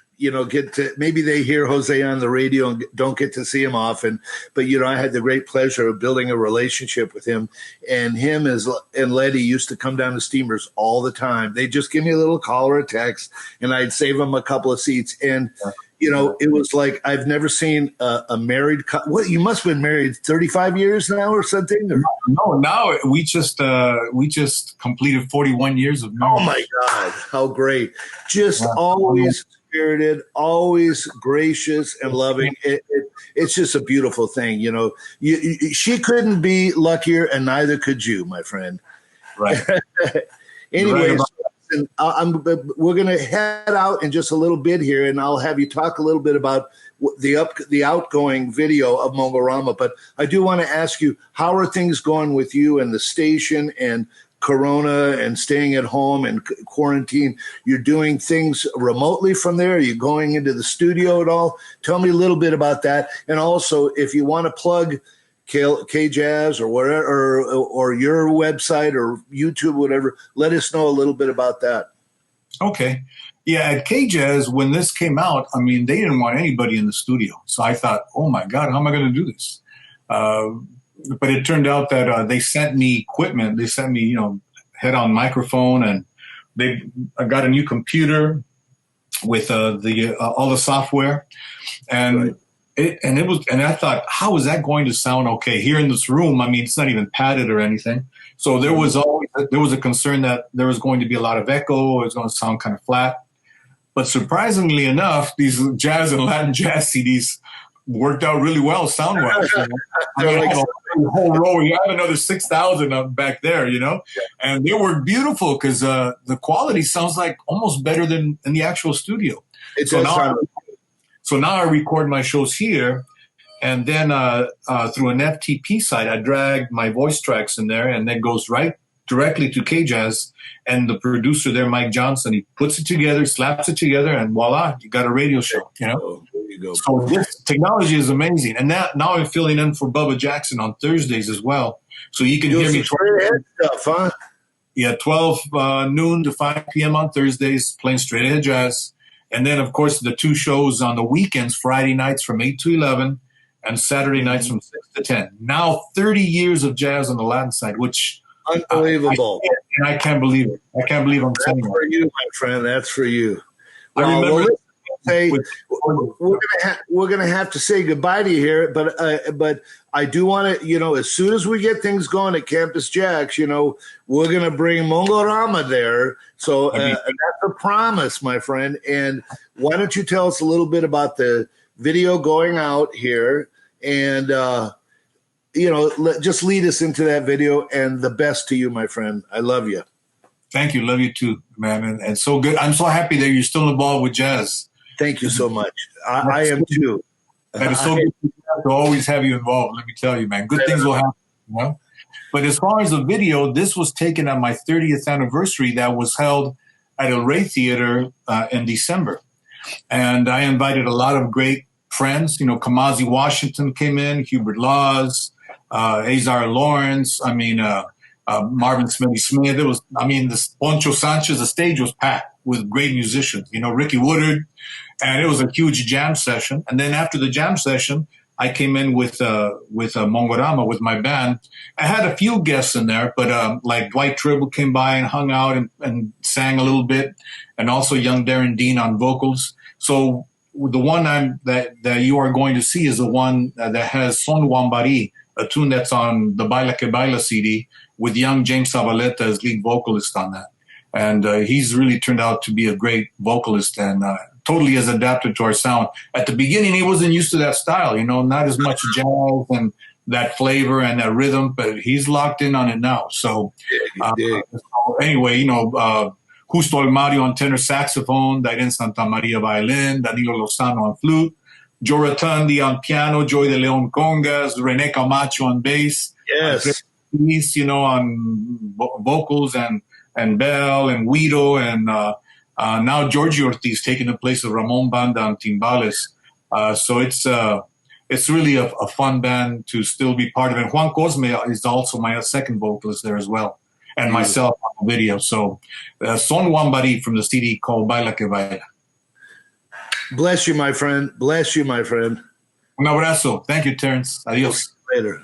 get to, maybe they hear Jose on the radio and don't get to see him often, but, I had the great pleasure of building a relationship with him, and him and Letty used to come down to Steamers all the time. They'd just give me a little call or a text, and I'd save them a couple of seats. And, it was like, I've never seen a married couple. What, you must have been married 35 years now or something? Or? No, now we just completed 41 years of marriage. Oh, my God. How great. Just always spirited, always gracious and loving. It's just a beautiful thing. She couldn't be luckier, and neither could you, my friend. Right. Anyways, we're going to head out in just a little bit here, and I'll have you talk a little bit about the outgoing video of Mongorama. But I do want to ask you, how are things going with you and the station and Corona and staying at home and quarantine? You're doing things remotely from there? Are you going into the studio at all? Tell me a little bit about that. And also, if you want to plug K-Jazz or whatever, or your website or YouTube, whatever, let us know a little bit about that. Okay. Yeah, at K-Jazz, when this came out, they didn't want anybody in the studio. So I thought, oh my God, how am I going to do this? But it turned out that they sent me equipment. They sent me, head-on microphone, and I got a new computer with all the software, and right. I thought, how is that going to sound okay here in this room? It's not even padded or anything. So there was a concern that there was going to be a lot of echo. It was going to sound kind of flat. But surprisingly enough, these jazz and Latin jazz CDs worked out really well sound-wise. I have a whole row. You have another 6,000 back there, and they work beautiful because the quality sounds like almost better than in the actual studio. So now I record my shows here, and then through an FTP site, I drag my voice tracks in there, and that goes right directly to K-Jazz. And the producer there, Mike Johnson, he puts it together, slaps it together, and voila, you got a radio show, Oh, there you go. So this technology is amazing. And now I'm filling in for Bubba Jackson on Thursdays as well. So you can hear me. Stuff, huh? Yeah, 12 noon to 5 p.m. on Thursdays, playing straight ahead jazz. And then, of course, the two shows on the weekends, Friday nights from 8 to 11 and Saturday nights from 6 to 10. Now 30 years of jazz on the Latin side, which unbelievable. I can't believe it. I can't believe I'm saying that. That's for you, my friend. That's for you. Well, we're gonna have to say goodbye to you here, but I do want to, as soon as we get things going at Campus JAX, we're gonna bring Mongorama there. So that's a promise, my friend. And why don't you tell us a little bit about the video going out here, and just lead us into that video. And the best to you, my friend. I love you. Thank you. Love you too, man. And so good. I'm so happy that you're still involved with jazz. Thank you so much. I am too. And it's so good to always have you involved. Let me tell you, man, good things will happen. But as far as the video, this was taken on my 30th anniversary that was held at El Rey Theater in December. And I invited a lot of great friends. Kamasi Washington came in, Hubert Laws, Azar Lawrence. Marvin Smitty Smith. It was, this Poncho Sanchez, the stage was packed with great musicians, Ricky Woodard, and it was a huge jam session. And then after the jam session, I came in with Mongorama with my band. I had a few guests in there, but like Dwight Tribble came by and hung out and sang a little bit, and also young Darren Dean on vocals. So the one that you are going to see is the one that has Son Wambari, a tune that's on the Baila Que Baila CD, with young James Zabaleta as lead vocalist on that. And he's really turned out to be a great vocalist and totally has adapted to our sound. At the beginning, he wasn't used to that style, not as much jazz and that flavor and that rhythm, but he's locked in on it now. So anyway, Justo Almario on tenor saxophone, Dairen Santa Maria violin, Danilo Lozano on flute, Joe Rotundi on piano, Joy de Leon congas, Rene Camacho on bass. Yes. You know, on vocals and Bell and Guido and now Giorgio Ortiz taking the place of Ramon Banda on timbales. So it's really a fun band to still be part of it. Juan Cosme is also my second vocalist there as well, and myself on the video. So Son Wambari from the CD called Baila Que Baila. Bless you, my friend. Bless you, my friend. Un abrazo. Thank you, Terrence. Adios. Later.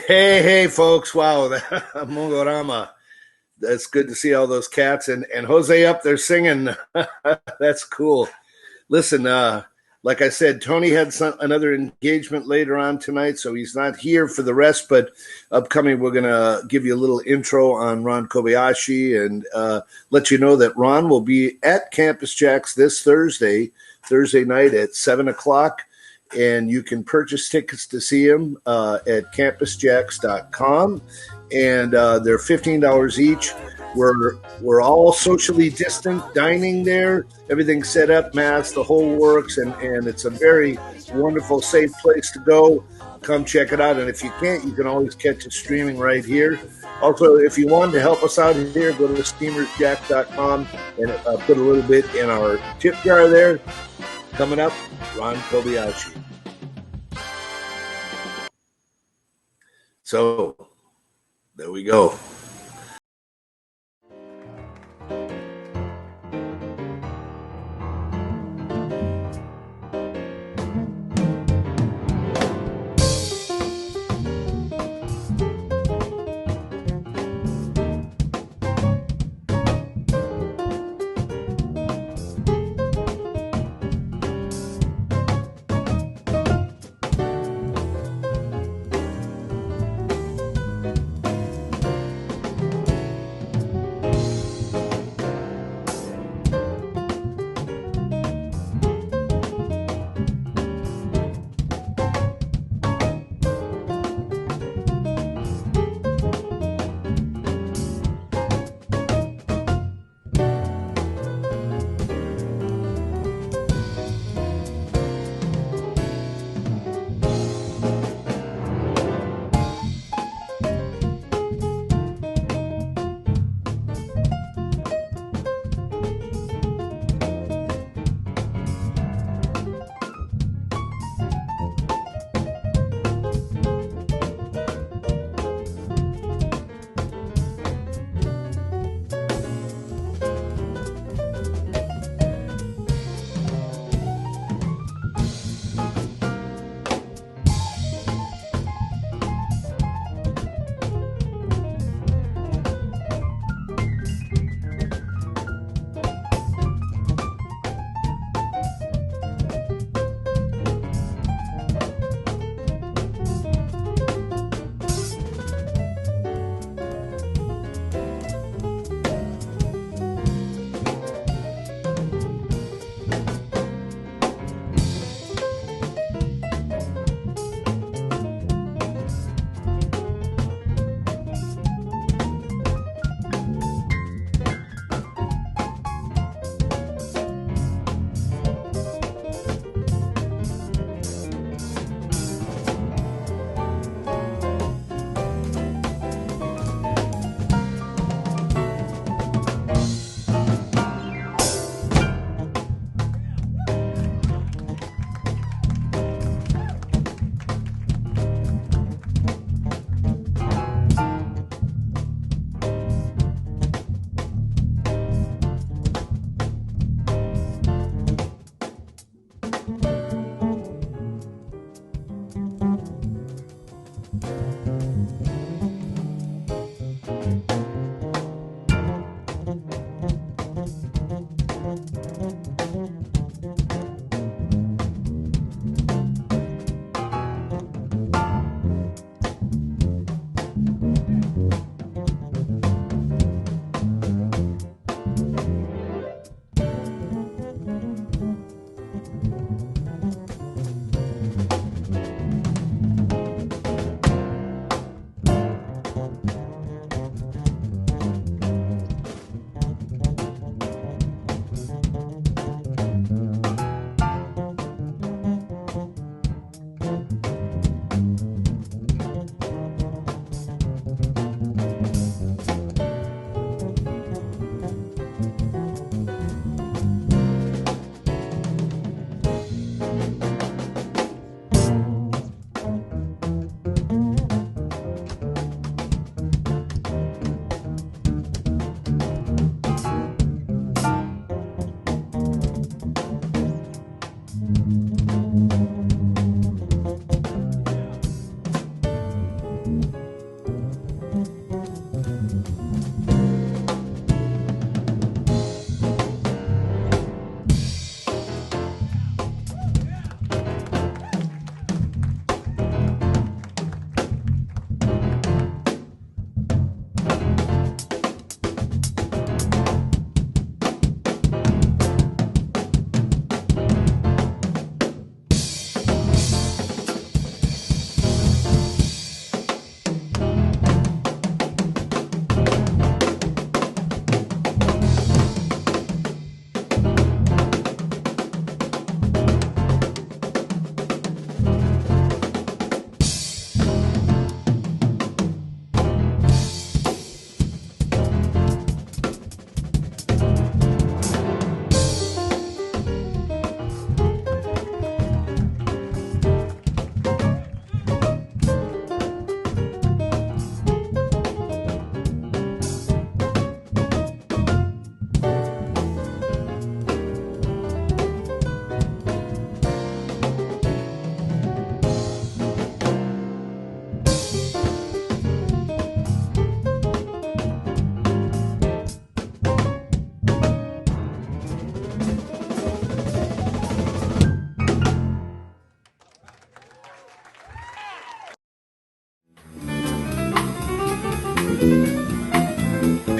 Hey, folks. Wow. Mongorama. That's good to see all those cats and Jose up there singing. That's cool. Listen, Like I said, Tony had another engagement later on tonight, so he's not here for the rest. But upcoming, we're going to give you a little intro on Ron Kobayashi and let you know that Ron will be at Campus JAX this Thursday night at 7 o'clock. And you can purchase tickets to see him at campusjax.com. And they're $15 each. We're all socially distant dining there. Everything's set up, masks, the whole works, and it's a very wonderful, safe place to go. Come check it out. And if you can't, you can always catch it streaming right here. Also, if you want to help us out here, go to steamersjack.com and put a little bit in our tip jar there. Coming up, Ron Kobayashi. So, there we go.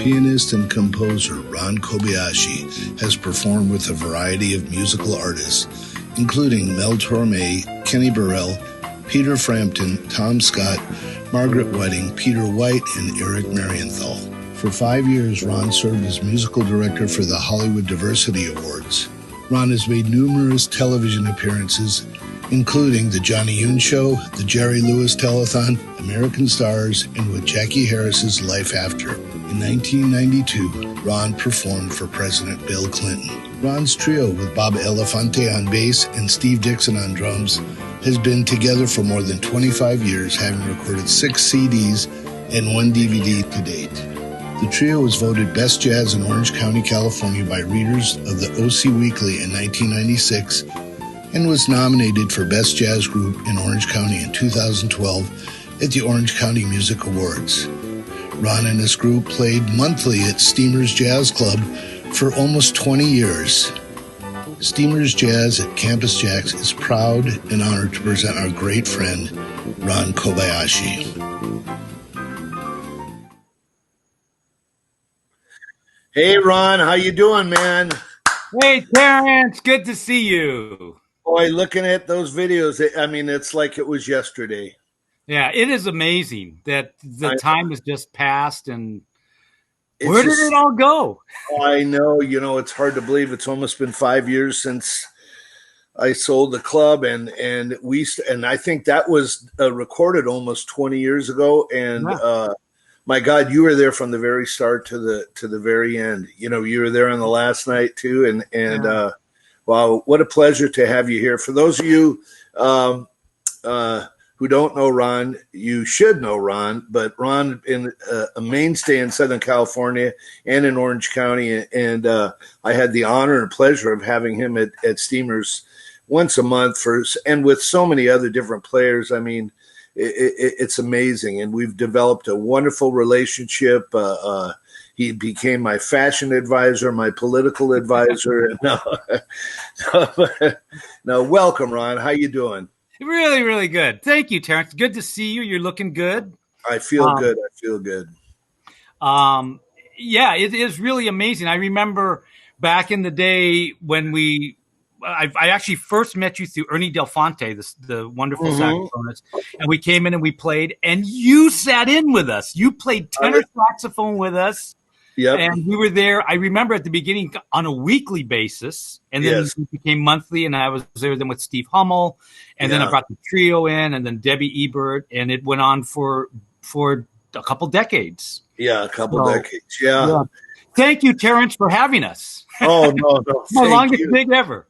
pianist and composer Ron Kobayashi has performed with a variety of musical artists, including Mel Torme, Kenny Burrell, Peter Frampton, Tom Scott, Margaret Whiting, Peter White, and Eric Marienthal. For 5 years, Ron served as musical director for the Hollywood Diversity Awards. Ron has made numerous television appearances, including The Johnny Yoon Show, The Jerry Lewis Telethon, American Stars, and with Jackie Harris's Life After. In 1992, Ron performed for President Bill Clinton. Ron's trio with Bob Elefante on bass and Steve Dixon on drums has been together for more than 25 years, having recorded 6 CDs and 1 DVD to date. The trio was voted Best Jazz in Orange County, California by readers of the OC Weekly in 1996 and was nominated for Best Jazz Group in Orange County in 2012 at the Orange County Music Awards. Ron and his group played monthly at Steamers Jazz Club for almost 20 years. Steamers Jazz at Campus JAX is proud and honored to present our great friend, Ron Kobayashi. Hey, Ron, how you doing, man? Hey, Terrence, good to see you. Boy, looking at those videos, I mean, it's like it was yesterday. Yeah, it is amazing that the time has just passed, and It's where just- did it all go? I know, it's hard to believe. It's almost been 5 years since I sold the club, and I think that was recorded almost 20 years ago. And my God, you were there from the very start to the very end. You were there on the last night too, and wow, what a pleasure to have you here. For those of you who don't know Ron, you should know Ron, but Ron in a mainstay in Southern California and in Orange County. And I had the honor and pleasure of having him at Steamers once a month and with so many other different players. I mean, it's amazing. And we've developed a wonderful relationship. He became my fashion advisor, my political advisor. No, welcome, Ron. How you doing? Really, really good. Thank you, Terrence. Good to see you. You're looking good. I feel good. Yeah, it is really amazing. I remember back in the day when I actually first met you through Ernie Delfonte, the wonderful saxophonist, and we came in and we played, and you sat in with us. You played tenor saxophone with us. Yep. And we were there, I remember at the beginning on a weekly basis, and then it became monthly, and I was there then with Steve Hummel, and then I brought the trio in, and then Debbie Ebert, and it went on for a couple decades. Yeah, a couple decades. Yeah. Thank you, Terrence, for having us. Oh, no. My longest gig ever.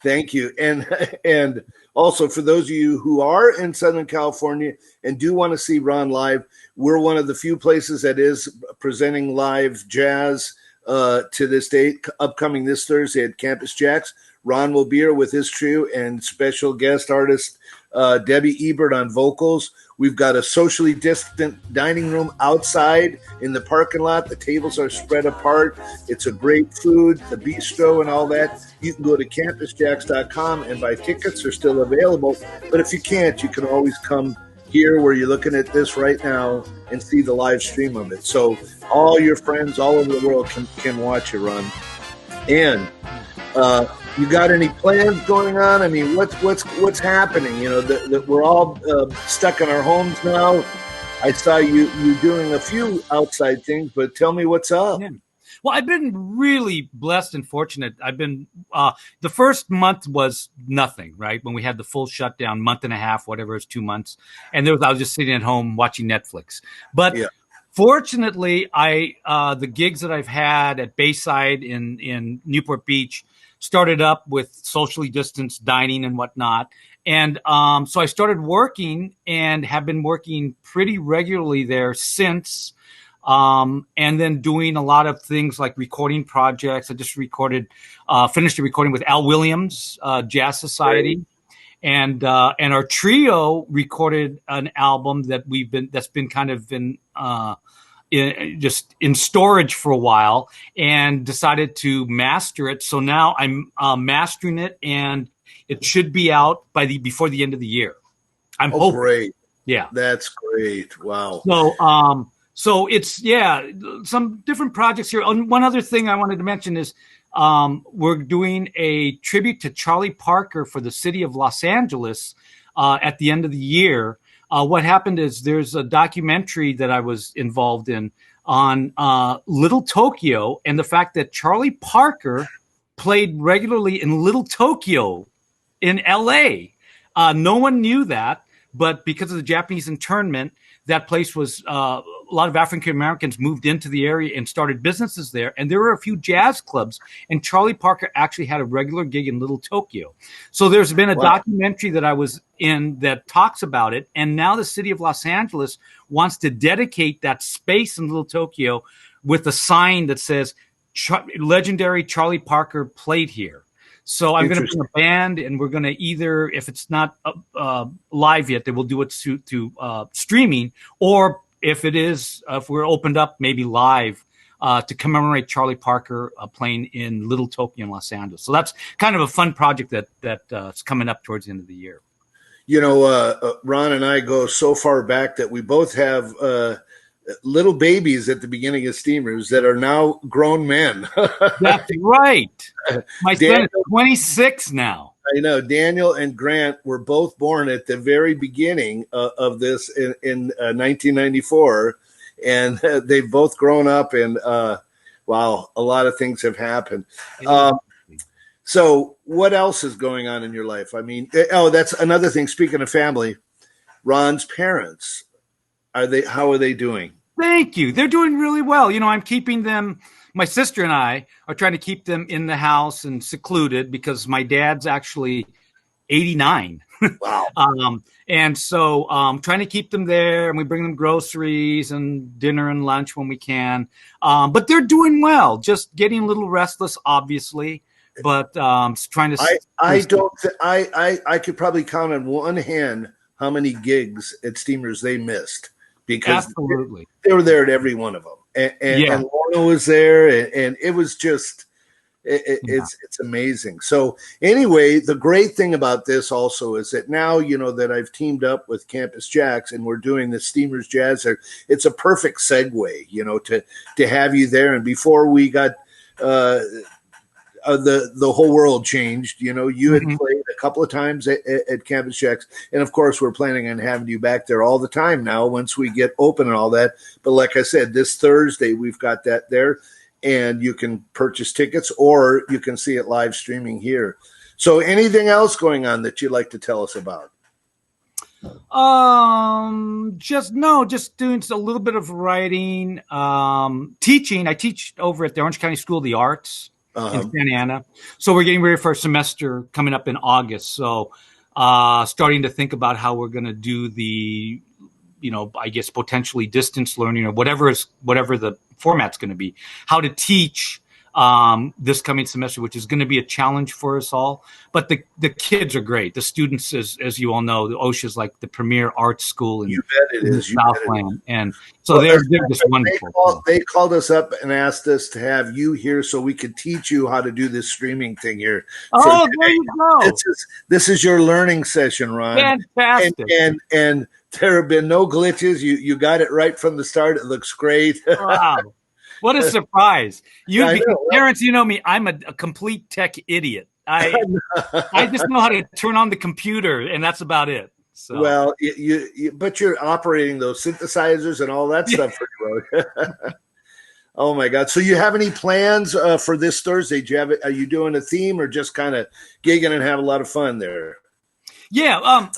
Thank you. And also, for those of you who are in Southern California and do want to see Ron live, we're one of the few places that is presenting live jazz to this date, upcoming this Thursday at Campus JAX. Ron will be here with his trio and special guest artist Debbie Ebert on vocals. We've got a socially distant dining room outside in the parking lot. The tables are spread apart. It's a great food, the bistro and all that. You can go to campusjax.com and buy tickets. They're still available. But if you can't, you can always come here where you're looking at this right now and see the live stream of it. So all your friends all over the world can watch it, Ron. And you got any plans going on? I mean, what's happening? We're all stuck in our homes now. I saw you doing a few outside things, but tell me what's up. Yeah. Well, I've been really blessed and fortunate. I've been the first month was nothing, right? When we had the full shutdown, month and a half, whatever, it's 2 months, and I was just sitting at home watching Netflix. But fortunately, the gigs that I've had at Bayside in Newport Beach started up with socially distanced dining and whatnot. And so I started working and have been working pretty regularly there since, and then doing a lot of things like recording projects. I just finished a recording with Al Williams, Jazz Society. And our trio recorded an album that's been kind of just in storage for a while, and decided to master it. So now I'm mastering it, and it should be out before the end of the year. I'm hoping. Great. Yeah, that's great. Wow. So So it's some different projects here. One other thing I wanted to mention is we're doing a tribute to Charlie Parker for the city of Los Angeles at the end of the year. What happened is there's a documentary that I was involved in on Little Tokyo and the fact that Charlie Parker played regularly in Little Tokyo in LA. No one knew that, but because of the Japanese internment, that place was a lot of African Americans moved into the area and started businesses there. And there were a few jazz clubs, and Charlie Parker actually had a regular gig in Little Tokyo. So there's been a documentary that I was in that talks about it. And now the city of Los Angeles wants to dedicate that space in Little Tokyo with a sign that says, legendary Charlie Parker played here. So I'm going to bring a band, and we're going to either, if it's not live yet, then we'll do it to streaming, or if it is, if we're opened up, maybe live to commemorate Charlie Parker playing in Little Tokyo in Los Angeles. So that's kind of a fun project that's coming up towards the end of the year. You know, Ron and I go so far back that we both have little babies at the beginning of Steamers that are now grown men. That's right. My son is 26 now. I know. Daniel and Grant were both born at the very beginning of this in 1994, and they've both grown up, and wow, a lot of things have happened. So what else is going on in your life? I mean, that's another thing. Speaking of family, Ron's parents, how are they doing? Thank you. They're doing really well. You know, I'm keeping them, my sister and I are trying to keep them in the house and secluded because my dad's actually 89. Wow. And so trying to keep them there, and we bring them groceries and dinner and lunch when we can. But they're doing well, just getting a little restless, obviously. But trying to. I could probably count on one hand how many gigs at Steamers they missed, because absolutely they were there at every one of them, and Lorna was there, and it was just it's amazing. So anyway, the great thing about this also is that now, you know, that I've teamed up with Campus JAX and we're doing the Steamers Jazz there, it's a perfect segue, you know, to have you there. And before we got the whole world changed. You know, you had played a couple of times at Campus JAX, and of course, we're planning on having you back there all the time now once we get open and all that. But like I said, this Thursday we've got that there, and you can purchase tickets or you can see it live streaming here. So, anything else going on that you'd like to tell us about? Just doing a little bit of writing, teaching. I teach over at the Orange County School of the Arts. In Santa Ana. So we're getting ready for a semester coming up in August. So starting to think about how we're going to do the, you know, I guess potentially distance learning or whatever the format's going to be, how to teach this coming semester, which is going to be a challenge for us all. But the kids are great. The students, as you all know, the OSHA is like the premier art school in Southland. And so they're just wonderful. They called us up and asked us to have you here so we could teach you how to do this streaming thing here. Oh, there you go. This is your learning session, Ron. Fantastic. And there have been no glitches. You got it right from the start. It looks great. Wow. What a surprise. Terrence, you know me, I'm a complete tech idiot. I just know how to turn on the computer, and that's about it. So. Well, but you're operating those synthesizers and all that stuff pretty well. Oh, my God. So you have any plans for this Thursday? Are you doing a theme or just kind of gigging and have a lot of fun there? Yeah,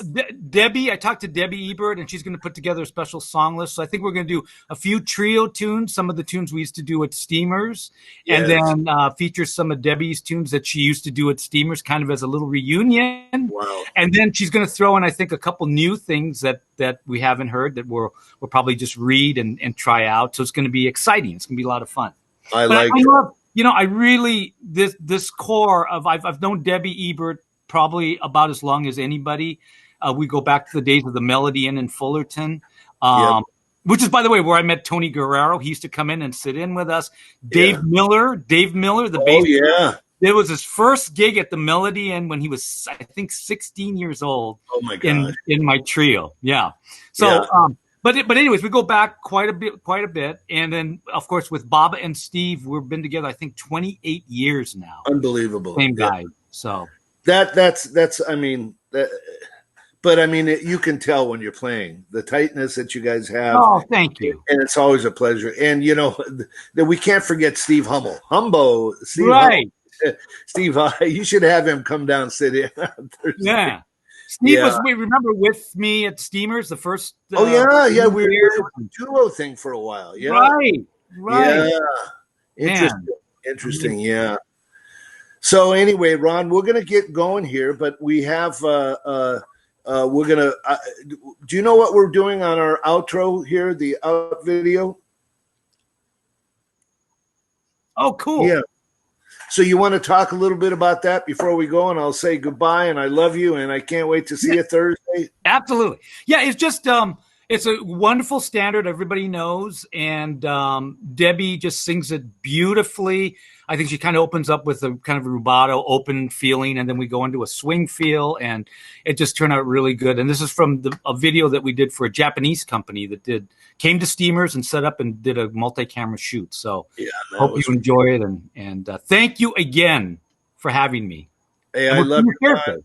Debbie, I talked to Debbie Ebert, and she's going to put together a special song list. So I think we're going to do a few trio tunes, some of the tunes we used to do at Steamers, and then feature some of Debbie's tunes that she used to do at Steamers, kind of as a little reunion. Wow. And then she's going to throw in, I think, a couple new things that we haven't heard that we'll probably just read and try out. So it's going to be exciting. It's going to be a lot of fun. I love, you know, I really, this core of, I've known Debbie Ebert probably about as long as anybody. We go back to the days of the Melody Inn in Fullerton, which is, by the way, where I met Tony Guerrero. He used to come in and sit in with us. Dave Miller, the bass player. It was his first gig at the Melody Inn when he was, I think, 16 years old. Oh my God! In my trio, yeah. So, But anyways, we go back quite a bit, and then of course with Baba and Steve, we've been together I think 28 years now. Unbelievable. Same guy. So that's I mean, but I mean, you can tell when you're playing the tightness that you guys have. Oh, thank you. And it's always a pleasure. And you know that we can't forget Steve Hummel. Steve right. Hummel. Steve, you should have him come down sit in on Thursday. Yeah. Steve was, we remember, with me at Steamers, the first. We were a duo thing for a while. Yeah. Right. Yeah. Interesting. Yeah. So anyway, Ron, we're going to get going here, but we have, we're going to, do you know what we're doing on our outro here, the out video? Oh, cool. Yeah. So you want to talk a little bit about that before we go, and I'll say goodbye, and I love you, and I can't wait to see you Thursday. Absolutely. Yeah, it's just it's a wonderful standard everybody knows, and Debbie just sings it beautifully. I think she kind of opens up with a kind of rubato, open feeling, and then we go into a swing feel, and it just turned out really good. And this is from a video that we did for a Japanese company that came to Steamers and set up and did a multi-camera shoot. So hope you enjoy it, and thank you again for having me. Hey, I love you, Ron.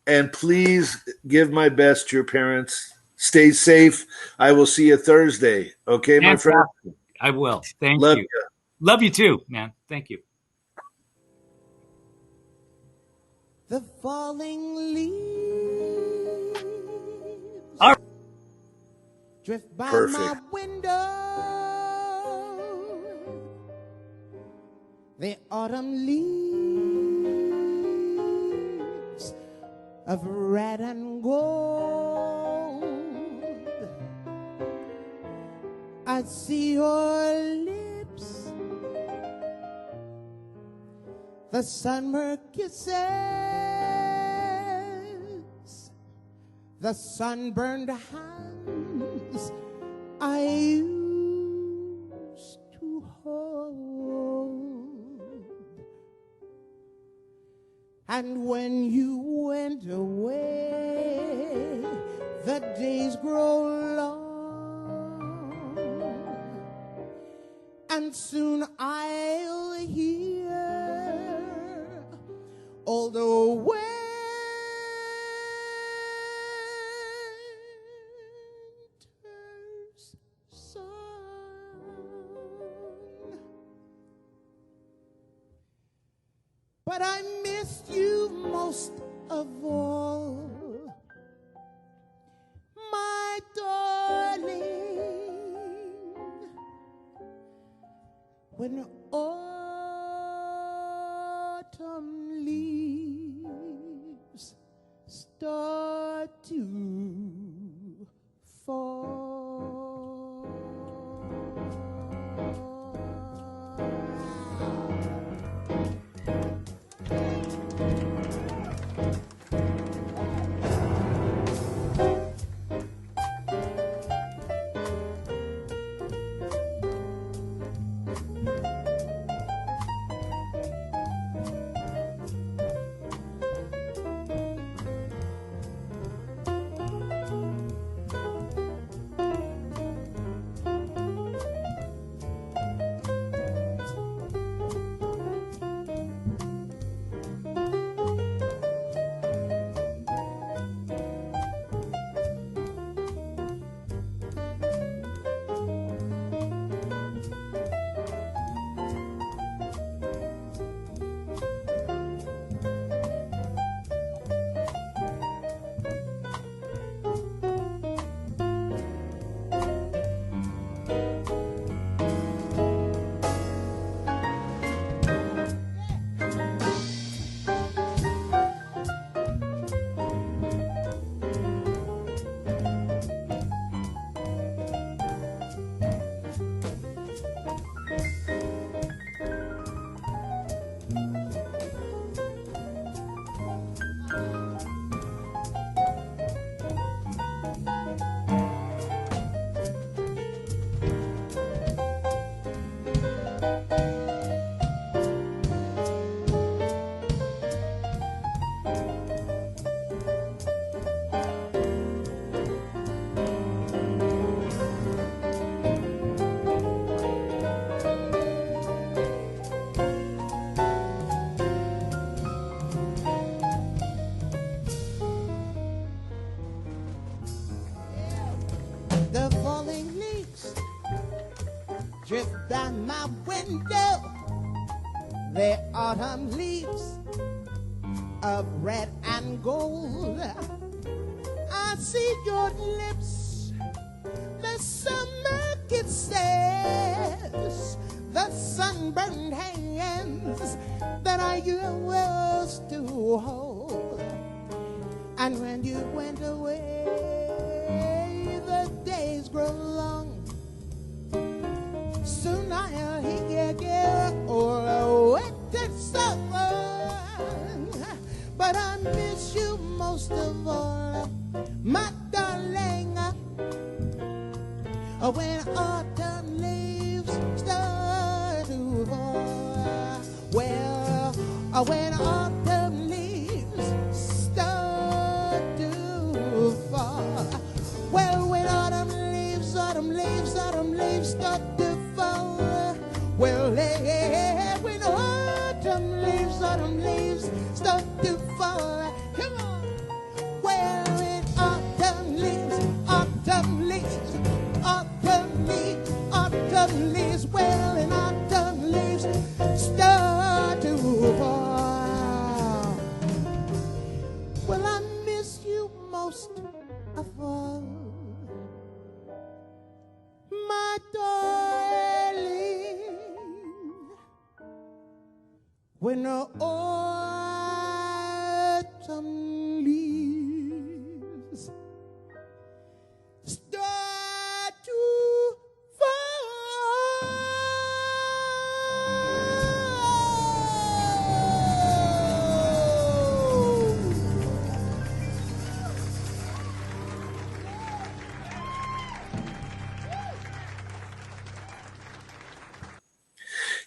And please give my best to your parents. Stay safe. I will see you Thursday. Okay, my friend? I will. Thank you. Love you too, man. Thank you. The falling leaves drift by my window. The autumn leaves of red and gold. I see your lips, the sunburned kisses, the sunburned hands I used to hold. And when you went away, the days grow long, and soon I'll hear all the winter's song. But I missed you most of all, my darling. When autumn leaves start to fall. drift down my window. The autumn leaves of red and gold. I see your lips, the summer kisses, the sunburned hands that I used to hold. And when you went away, the days grow long. Soon I'll hear you all wet summer. But I miss you most of all, my darling. When autumn leaves start to fall, well, when autumn leaves start to fall, well, when autumn leaves start to fall, well, when autumn leaves start to fall, come on, well, when autumn leaves, well, and autumn leaves start to fall. Well, I miss you most of all, my darling. When the autumn leaves start to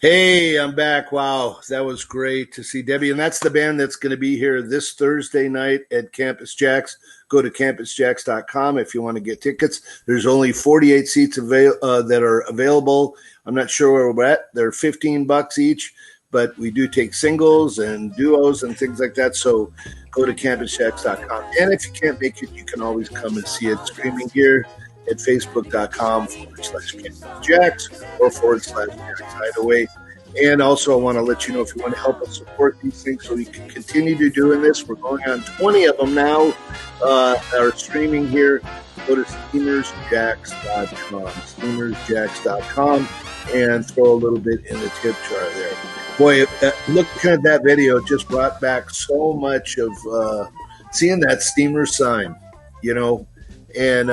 Hey, I'm back. Wow, that was great to see Debbie. And that's the band that's going to be here this Thursday night at Campus JAX. Go to campusjax.com if you want to get tickets. There's only 48 seats that are available. I'm not sure where we're at. They're $15 each, but we do take singles and duos and things like that. So go to campusjax.com. And if you can't make it, you can always come and see it streaming here at facebook.com/campusjax or /JAX Hideaway. And also I want to let you know, if you want to help us support these things so we can continue to doing this, we're going on 20 of them now, are streaming here. Go to steamersjax.com, steamersjax.com, and throw a little bit in the tip jar there. Boy, looking at that video just brought back so much of seeing that steamer sign, you know, and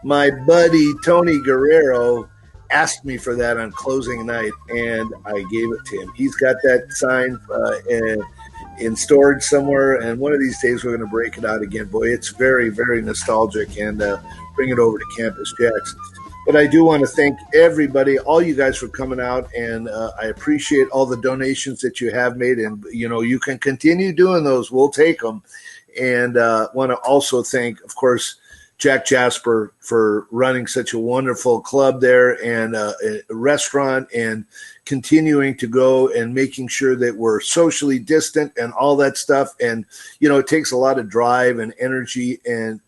my buddy Tony Guerrero asked me for that on closing night, and I gave it to him. He's got that sign in storage somewhere, and one of these days we're going to break it out again. Boy, it's very, very nostalgic, and bring it over to Campus JAX. But I do want to thank everybody, all you guys, for coming out, and I appreciate all the donations that you have made, and you know, you can continue doing those. We'll take them. And want to also thank, of course, Jack Jasper for running such a wonderful club there and a restaurant, and continuing to go and making sure that we're socially distant and all that stuff. And, you know, it takes a lot of drive and energy and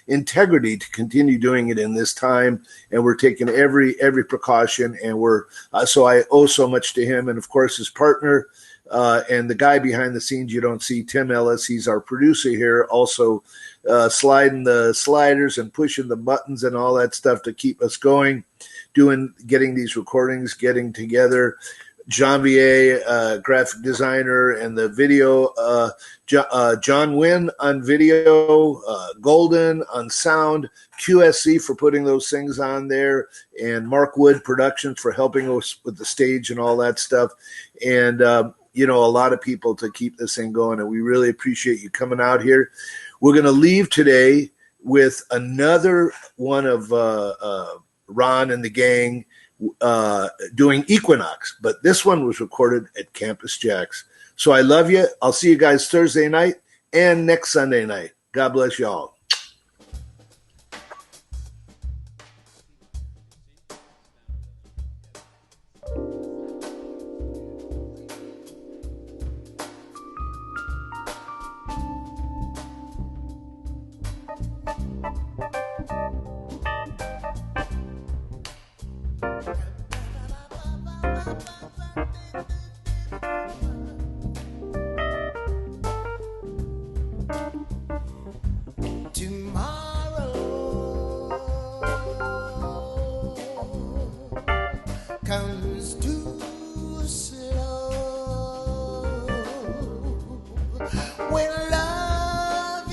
integrity to continue doing it in this time. And we're taking every precaution, and we're so I owe so much to him. And of course, his partner, and the guy behind the scenes you don't see, Tim Ellis, he's our producer here, also sliding the sliders and pushing the buttons and all that stuff to keep us going, getting these recordings, getting together. Janvier, graphic designer, and the video, John Wynn on video, Golden on sound, QSC for putting those things on there, and Mark Wood Productions for helping us with the stage and all that stuff. And, you know, a lot of people to keep this thing going, and we really appreciate you coming out here. We're going to leave today with another one of Ron and the gang doing Equinox, but this one was recorded at Campus JAX. So I love you. I'll see you guys Thursday night and next Sunday night. God bless y'all. Comes too slow when love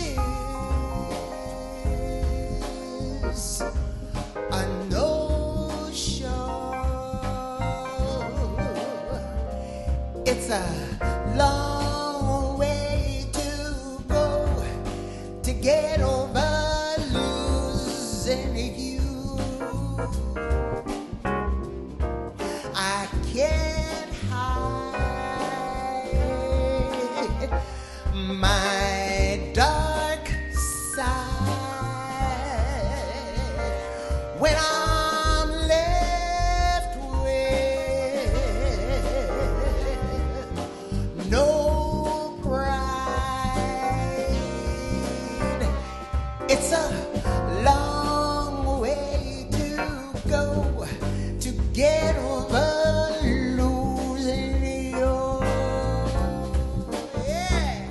is a no-show. It's a long way to go to get over losing you. I can't hide my dark side when I'm left with no pride. It's a long way to go to get over losing you. Yeah.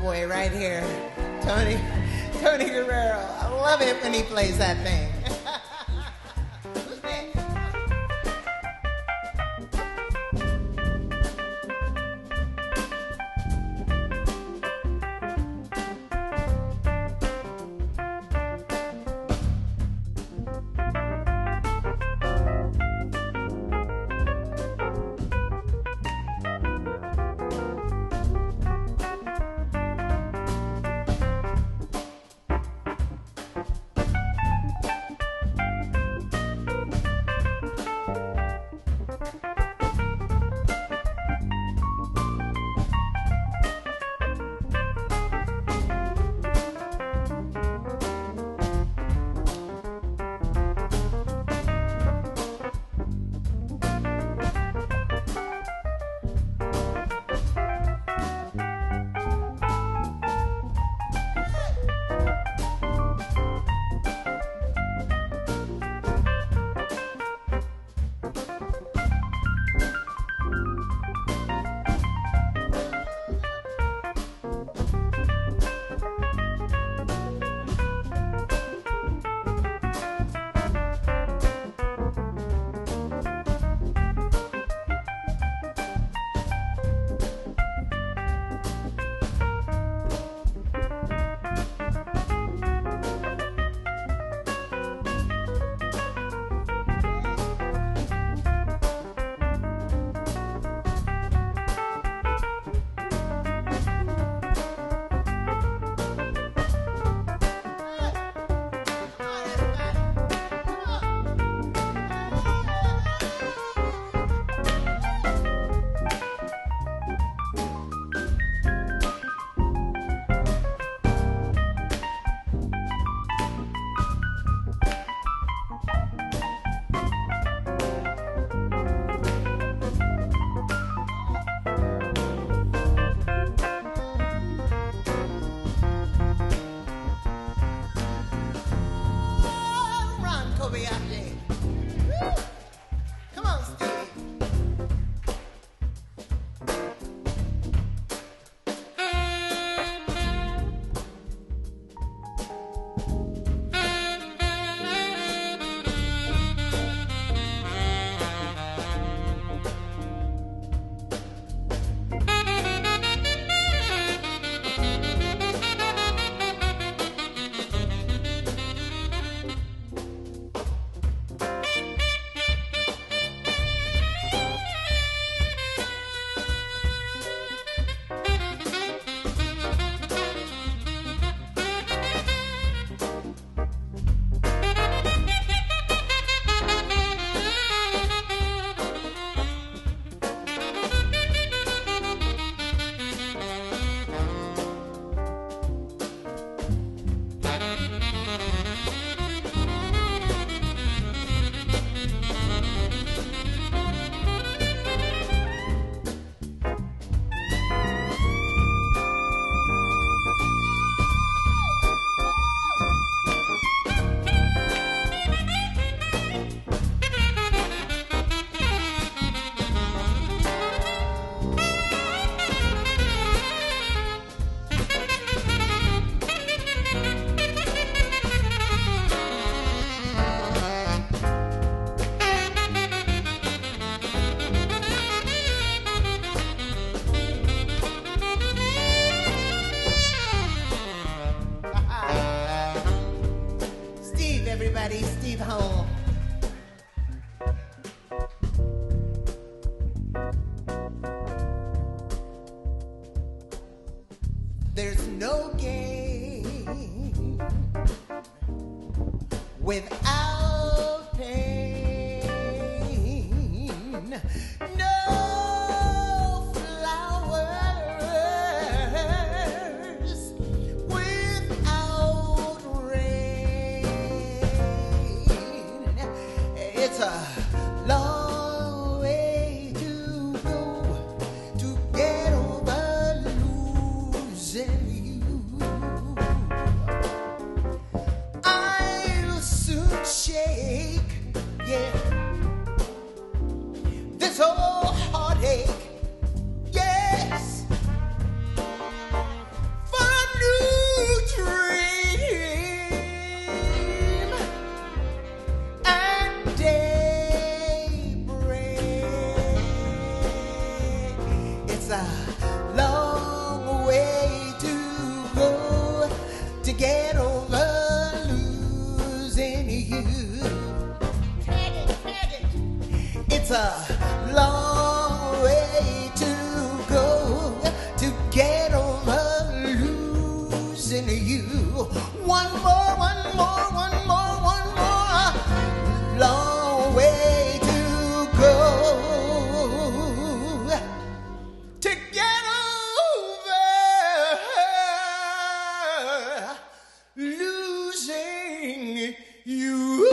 Boy right here, Tony Guerrero. I love it when he plays that thing. Who's next? There's no gain without pain. No flowers without rain. It's a long way to go to get over losing you. I'll soon shake, yeah, this old heartache, yes, for a new dream and daybreak. It's a long way to go to get over losing you. It's a long way to go to get over losing you. One more long way to go to get over losing you.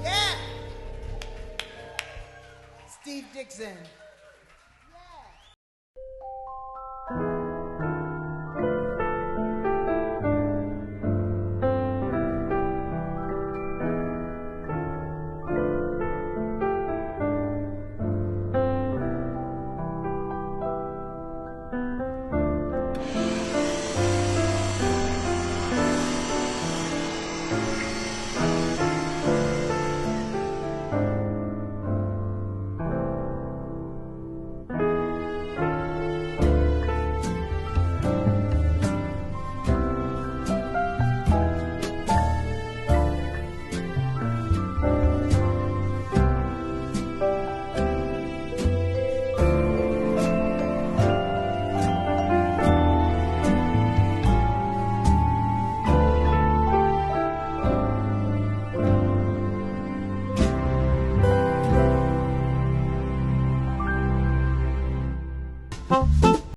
Yeah. Steve Dixon.